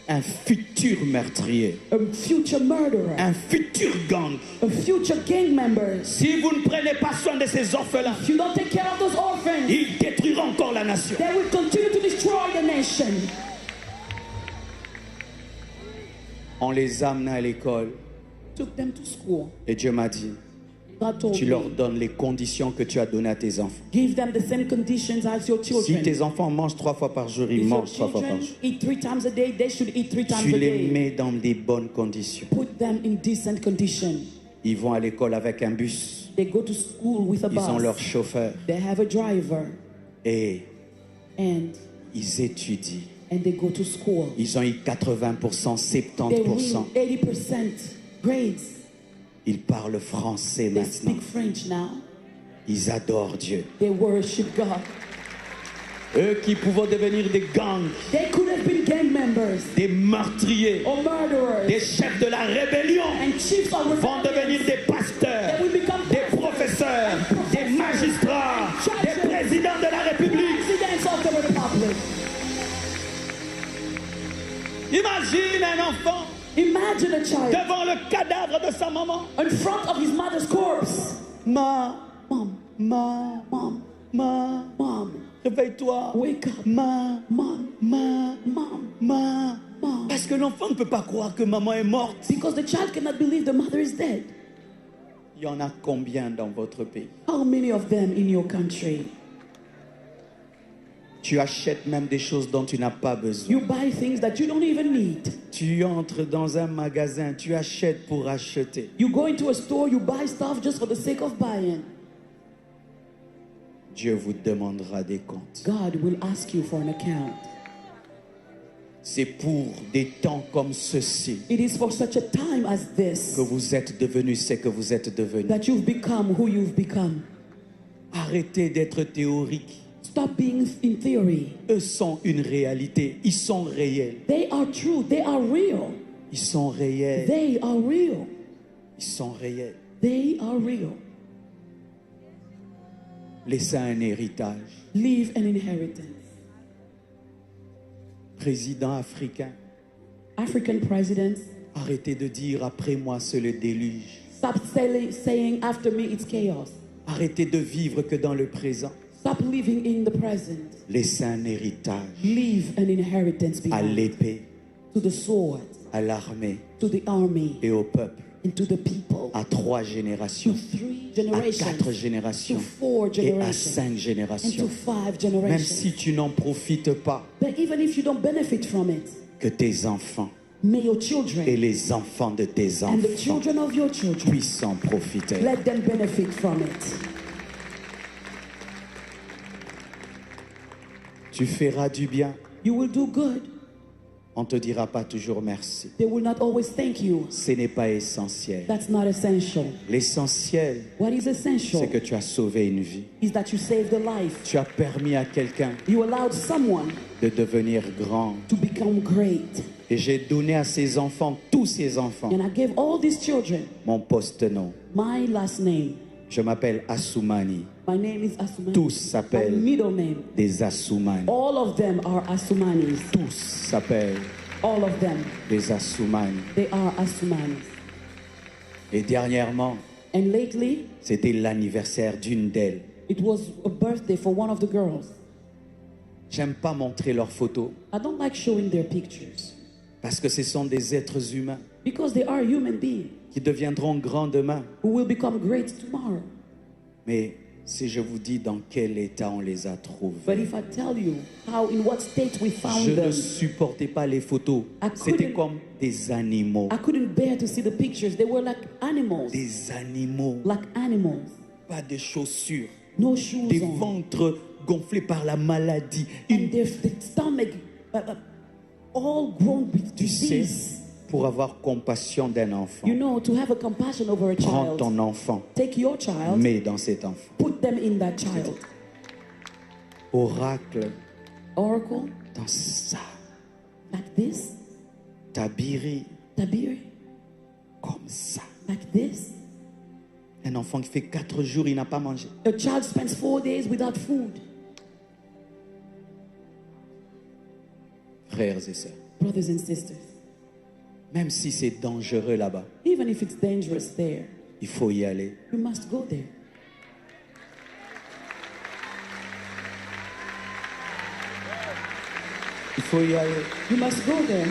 Un futur meurtrier, A future murderer. un futur gang. A future gang member. Si vous ne prenez pas soin de ces orphelins, If you don't take care of those orphans, ils détruiront encore la nation. they will continue to destroy the nation. On les amena à l'école Took them to school. et Dieu m'a dit, God told tu leur me, donnes les conditions que tu as données à tes enfants. give them the same conditions as your Si children. tes enfants mangent 3 fois par jour, ils If your mangent 3 fois par children jour. eat 3 times a day, they should eat 3 times Tu a les day. mets dans des bonnes conditions. Put them in decent condition. Ils vont à l'école avec un bus. They go to school with a Ils ont leur bus. chauffeur They have a driver et and ils étudient. they go to school. Ils ont eu 80%, They win 70%. 80% grades. Ils parlent français They maintenant. speak French now. Ils adorent Dieu. They worship God. Eux qui pouvaient devenir des gangs, They could have been gang members des meurtriers, or murderers des chefs de la rébellion, and chiefs of vont devenir rebellion. des pasteurs, They will become des professeurs, des magistrats, des présidents de la République. presidents of the republic. Imagine un enfant Imagine a child devant le cadavre de sa maman. in front of his mother's corpse. Ma, Mom, ma, mom, ma, réveille-toi. wake up. Ma, Mom, ma, mom, ma. mom. Parce que l'enfant ne peut pas croire que maman est morte. Because the child cannot believe the mother is dead. Il y en a combien dans votre pays? How many of them in your country? Tu achètes même des choses dont tu n'as pas besoin. You buy things that you don't even need. Tu entres dans un magasin, tu achètes pour acheter. You go into a store, you buy stuff just for the sake of buying. Dieu vous demandera des comptes. God will ask you for an account. C'est pour des temps comme ceci It is for such a time as this que vous êtes devenus ce que vous êtes devenus. that you've become who you've become. Arrêtez d'être théorique. Stop being in theory. Eux sont une réalité. Ils sont réels. They are true. They are real. Ils sont réels. They are real. Ils sont réels. They are real. Laissez un héritage. Leave an inheritance. Président africain, African presidents, arrêtez de dire après moi c'est le déluge. stop saying after me it's chaos. Arrêtez de vivre que dans le présent. Stop living in the present. Laissez un héritage Leave an inheritance à behind. l'épée, To the sword, à l'armée to the army, et au peuple. and to the people. À 3 To générations, 3 à generations. 4 générations To 4 et à generations. 5 And to générations. 5 Même generations. si tu n'en profites pas, But even if you don't benefit from it, que tes enfants may your et children les enfants de tes and the enfants children of your children, puissent en profiter. let them benefit from it. Tu feras du bien. You will do good. On ne te dira pas toujours merci. They will not always thank you. Ce n'est pas essentiel. That's not essential. L'essentiel, What is essential c'est que tu as sauvé une vie. is that you saved a life. Tu as permis à quelqu'un You allowed someone de devenir grand. to become great. Et j'ai donné à ces enfants, tous ces enfants, And I gave all these children mon post-nom. my last name. Je m'appelle Assoumani. My name is Asumani. Tous My s'appellent middle name. des Assoumani. All of them are Asumanis. Tous s'appellent All of them. des Assoumani. They are Asumanis. Et dernièrement, And lately, c'était l'anniversaire d'une d'elles. it was a birthday for one of the girls. J'aime pas montrer leurs photos I don't like showing their pictures parce que ce sont des êtres humains because they are human beings qui deviendront grands demain. who will become great tomorrow. Mais si je vous dis dans quel état on les a But trouvés, if I tell you in what state we found je ne them, supportais pas les photos. I C'était couldn't- comme des animaux. I couldn't bear to see the pictures. They were like animals. Des animaux. Like animals. Pas de chaussures. No shoes Des on. ventres gonflés par la maladie. And their stomach all grown with Tu sais, disease. pour avoir compassion d'un enfant, You know, to have a compassion over a prends child, ton enfant, take your child, mets dans cet enfant. put them in that child. Oracle, Oracle, dans ça. like this. Tabiri, Tabir, comme ça. like this. Un enfant qui fait 4 jours, il n'a pas mangé. A child spends 4 days without food. Frères et sœurs, Brothers and sisters, même si c'est dangereux là-bas, even if it's dangerous there, il faut y aller. you must go there. Il faut y aller You must go there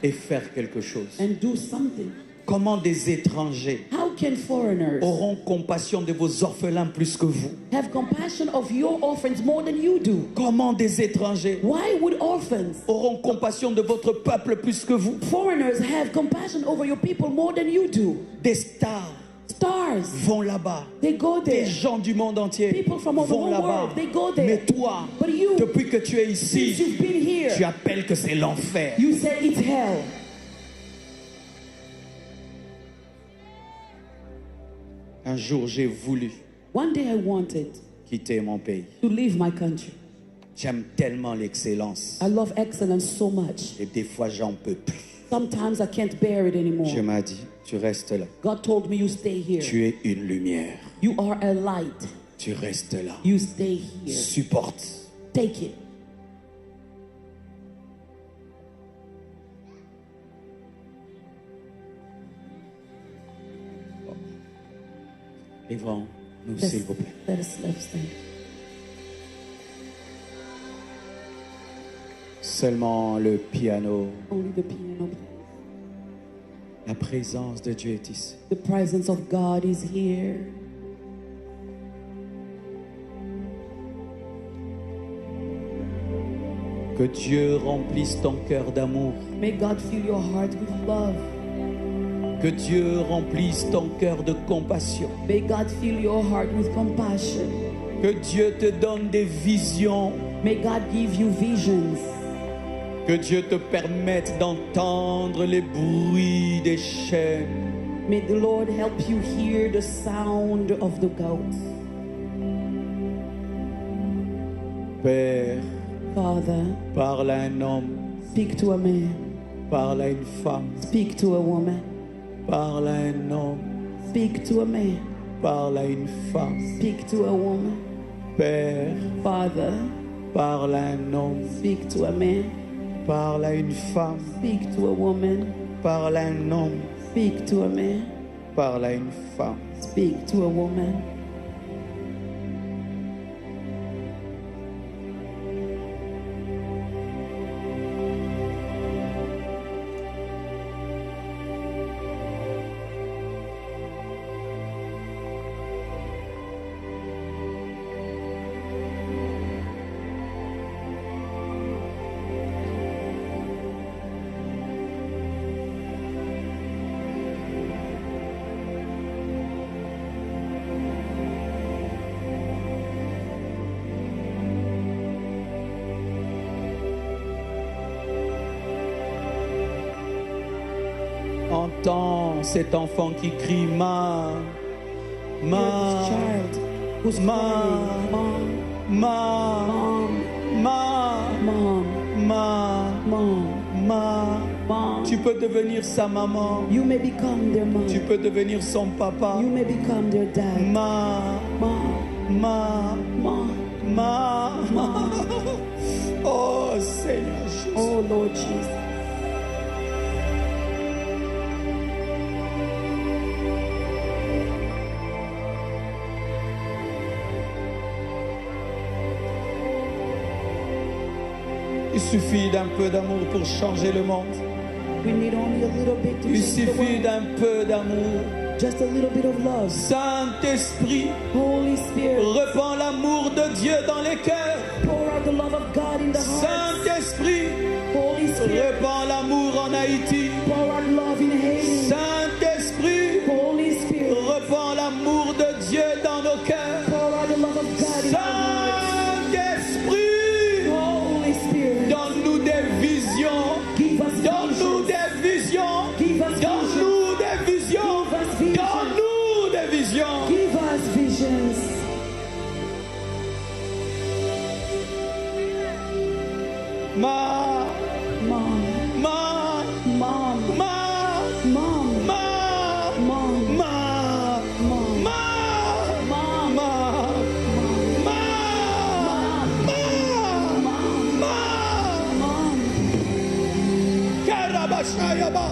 et faire quelque chose. and do something. Comment des étrangers How can foreigners auront compassion de vos orphelins plus que vous? have compassion of your orphans more than you do? Comment des étrangers Why would orphans, auront compassion de votre peuple plus que vous? foreigners, have compassion over your people more than you do? Des stars Stars, vont là-bas. they go Des there. gens du monde entier People from all the vont whole là-bas. world, they go there. Mais toi, But you, depuis que tu es since ici, you've been here, tu appelles que c'est l'enfer. you say it's hell. Un jour, j'ai voulu One day I wanted quitter mon pays. to leave my country. J'aime tellement l'excellence. I love excellence so much. Et des fois, j'en peux plus. Sometimes I can't bear it anymore. Dieu m'a dit, tu restes là. God told me you stay here. Tu es une lumière. You are a light. Tu restes là. You stay here. Supporte. Take it. Livrons-nous, s'il vous plaît. Let us stand. Seulement le piano. Only the piano. La présence de Dieu est ici. The presence of God is here. Que Dieu remplisse ton cœur d'amour. May God fill your heart with love. Que Dieu remplisse ton cœur de compassion. May God fill your heart with compassion. Que Dieu te donne des visions. May God give you visions. Que Dieu te permette d'entendre les bruits des chaînes. May the Lord help you hear the sound of the goats. Père, Father, parle à un homme, speak to a man. parle à une femme, Speak to a woman. parle à un homme, Speak to a man. parle à une femme. Speak to a woman. Père, Father, parle à un homme, speak to a man. parle à une femme, Speak to a woman. parle à un homme, Speak to a man. parle à une femme. Speak to a woman. Entends cet enfant qui crie ma, Hear this ma, child who's Ma. crying, Mom, ma, Mom, ma, Mom, ma, Mom, ma. Mom. Tu peux devenir sa maman. You may become their mom. Tu peux devenir son papa. You may become their dad. Ma, Mom, ma, Mom. ma. Oh Seigneur Jésus. Oh Lord Jesus. Il suffit d'un peu d'amour pour changer le monde. We need only a little bit to Il change the suffit world. d'un peu d'amour. Just a little bit of love. Saint-Esprit, Holy Spirit, répands l'amour de Dieu dans les cœurs. pour out the love of God in the heart. Saint-Esprit, Holy Spirit, répands l'amour en Haïti. pour out love in Haiti. Saint-Esprit, Holy Spirit, répands l'amour de Dieu dans nos cœurs. pour out the love of God in our hearts. Saint-Esprit, Holy Spirit, donne-nous des visions. give us Donne-nous visions. des visions. Give us visions. Donne-nous des visions. Give us visions. Donne-nous des visions. Give us visions. Ma, Mom, ma, Mom, ma, Mom, ma, Mom, ma, Mom, ma, Mom, ma, Mom. Karabashayaba,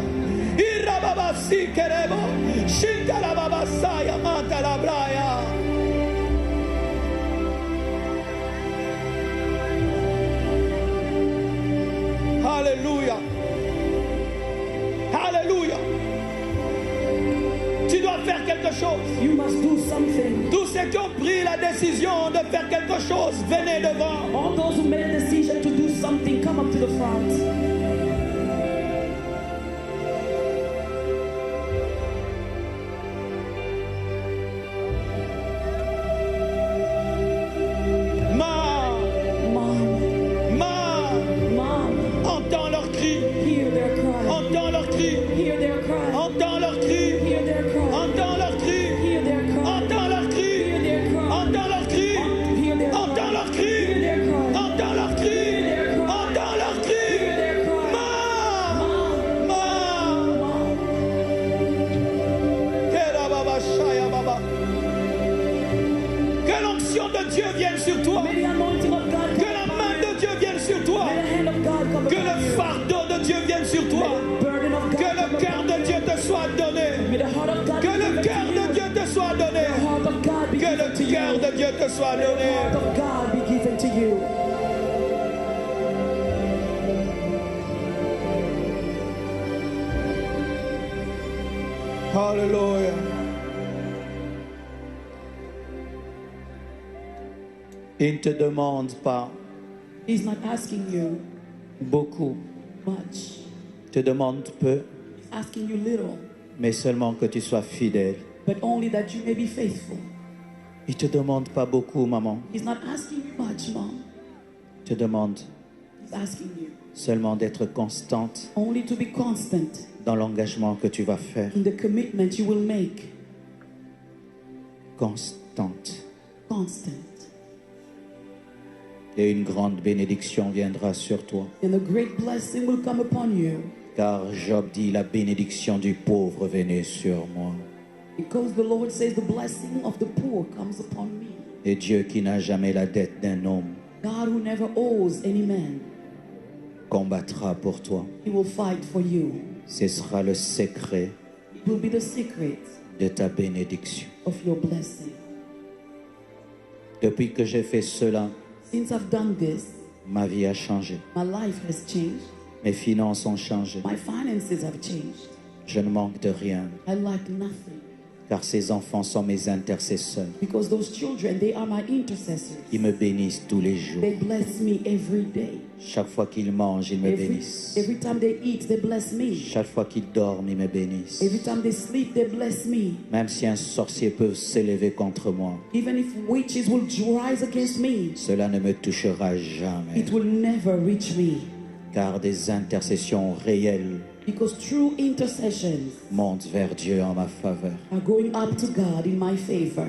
Irababasi Kerebo, Shikarababasaya Matalabraya. Alléluia. Alléluia. Tu dois faire quelque chose. You must do something. Tous ceux qui ont pris la décision de faire quelque chose, venez devant. All those who made a decision to do something, come up to the front. Ma, Mom, ma, Mom, entends leurs cris. hear their cry. Entends leurs cris. Hear their cry. Entends leurs cris. Hear their cry. Entends leurs cris. Hear their cry. Entends leurs cris. Hear their cry. Entends leurs cris. Hear their Entends cry. leurs cris. Hear their cry. Entends leurs cris. Hear their cry. Entends leurs cris. Hear their cry. Ma, soit Let the adoré. heart of God be given to you. Alléluia. Il ne te demande pas He's not asking you beaucoup, much. il te demande peu, He's asking you little, mais seulement que tu sois fidèle. but only that you may be faithful. Il te demande pas beaucoup, maman. He's not asking you much, Mom. Il te demande He's asking you seulement d'être constante only to be constant dans l'engagement que tu vas faire. in the commitment you will make. Constante. Constant. Et une grande bénédiction viendra sur toi. And a great blessing will come upon you. Car Job dit, la bénédiction du pauvre venait sur moi. Because the Lord says the blessing of the poor comes upon me. Et Dieu qui n'a jamais la dette d'un homme God who never owes any man, combattra pour toi. He will fight for you. Ce sera le secret It will be the secret de ta bénédiction. of your blessing. Depuis que j'ai fait cela, Since I've done this, ma vie a changé. my life has changed. Mes finances ont changé. My finances have changed. Je ne manque de rien, I lack nothing. car ces enfants sont mes intercesseurs. Because those children, they are my intercessors. Ils me bénissent tous les jours. They bless me every day. Chaque fois qu'ils mangent, ils me Every bénissent. time they eat, they bless me. Chaque fois qu'ils dorment, ils me bénissent. Every time they sleep, they bless me. Même si un sorcier peut s'élever contre moi, Even if witches will rise against me, cela ne me touchera jamais. it will never reach me. Car des intercessions réelles Because true intercessions montent vers Dieu en ma faveur. are going up to God in my favor.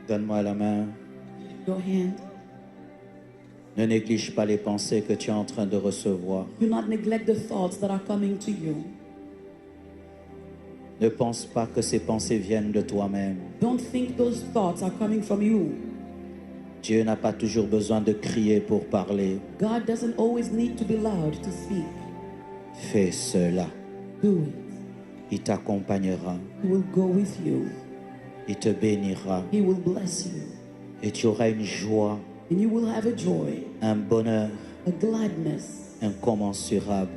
Donne-moi la main. Your hand. Ne néglige pas les pensées que tu es en train de recevoir. Do not neglect the thoughts that are coming to you. Ne pense pas que ces pensées viennent de toi-même. Don't think those thoughts are coming from you. Dieu n'a pas toujours besoin de crier pour parler. God doesn't always need to be loud to speak. Fais cela. Do it. Il t'accompagnera. He will go with you. Il te bénira. He will bless you. Et tu auras une joie, And you will have a joy, un bonheur a gladness, incommensurable.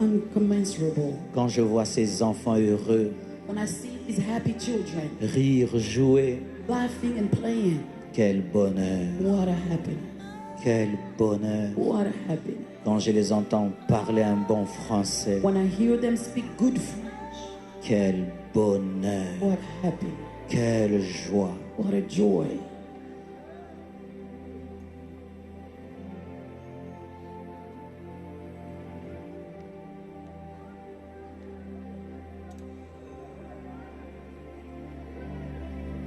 uncommensurable. Quand je vois ces enfants heureux, When I see these happy children rire, jouer, laughing and playing, quel bonheur, what a happiness. quel bonheur. What a happiness. Quand je les entends parler un bon français, When I hear them speak good French, quel bonheur, what happiness. quelle joie. What a joy.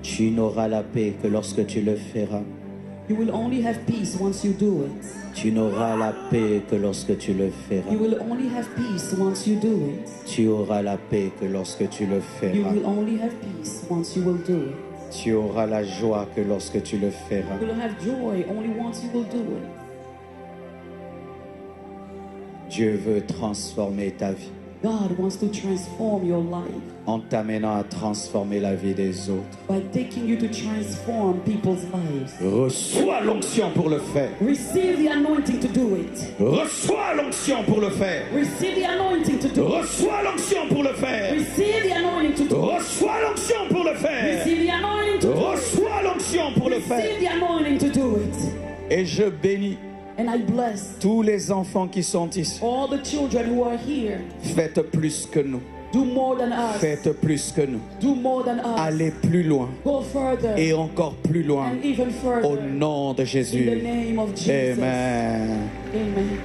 Tu n'auras la paix que lorsque tu le feras. You will only have peace once you do it. Tu n'auras la paix que lorsque tu le feras. You will only have peace once you do it. Tu auras la paix que lorsque tu le You feras. will only have peace once you will do it. Tu auras la joie que lorsque tu le feras. You will have joy only once you will do it. Dieu veut transformer ta vie God wants to transform your life en t'amenant à transformer la vie des autres. by taking you to transform people's lives. Reçois l'onction pour le faire. Receive the anointing to do it. Reçois l'onction pour le faire. Receive the anointing to do it. Reçois l'onction pour le faire. Receive the anointing to do it. Reçois l'onction pour le faire. Receive the anointing to do it. Reçois l'onction pour le faire. Receive the anointing to do it. Et je bénis And I bless tous les enfants qui sont ici. all the children who are here. Faites plus que nous. Do more than us. Faites plus que nous. Do more than us. Allez plus loin Go further et encore plus loin. and even further. Au nom de In the Jésus. name of Jesus. Amen. Amen.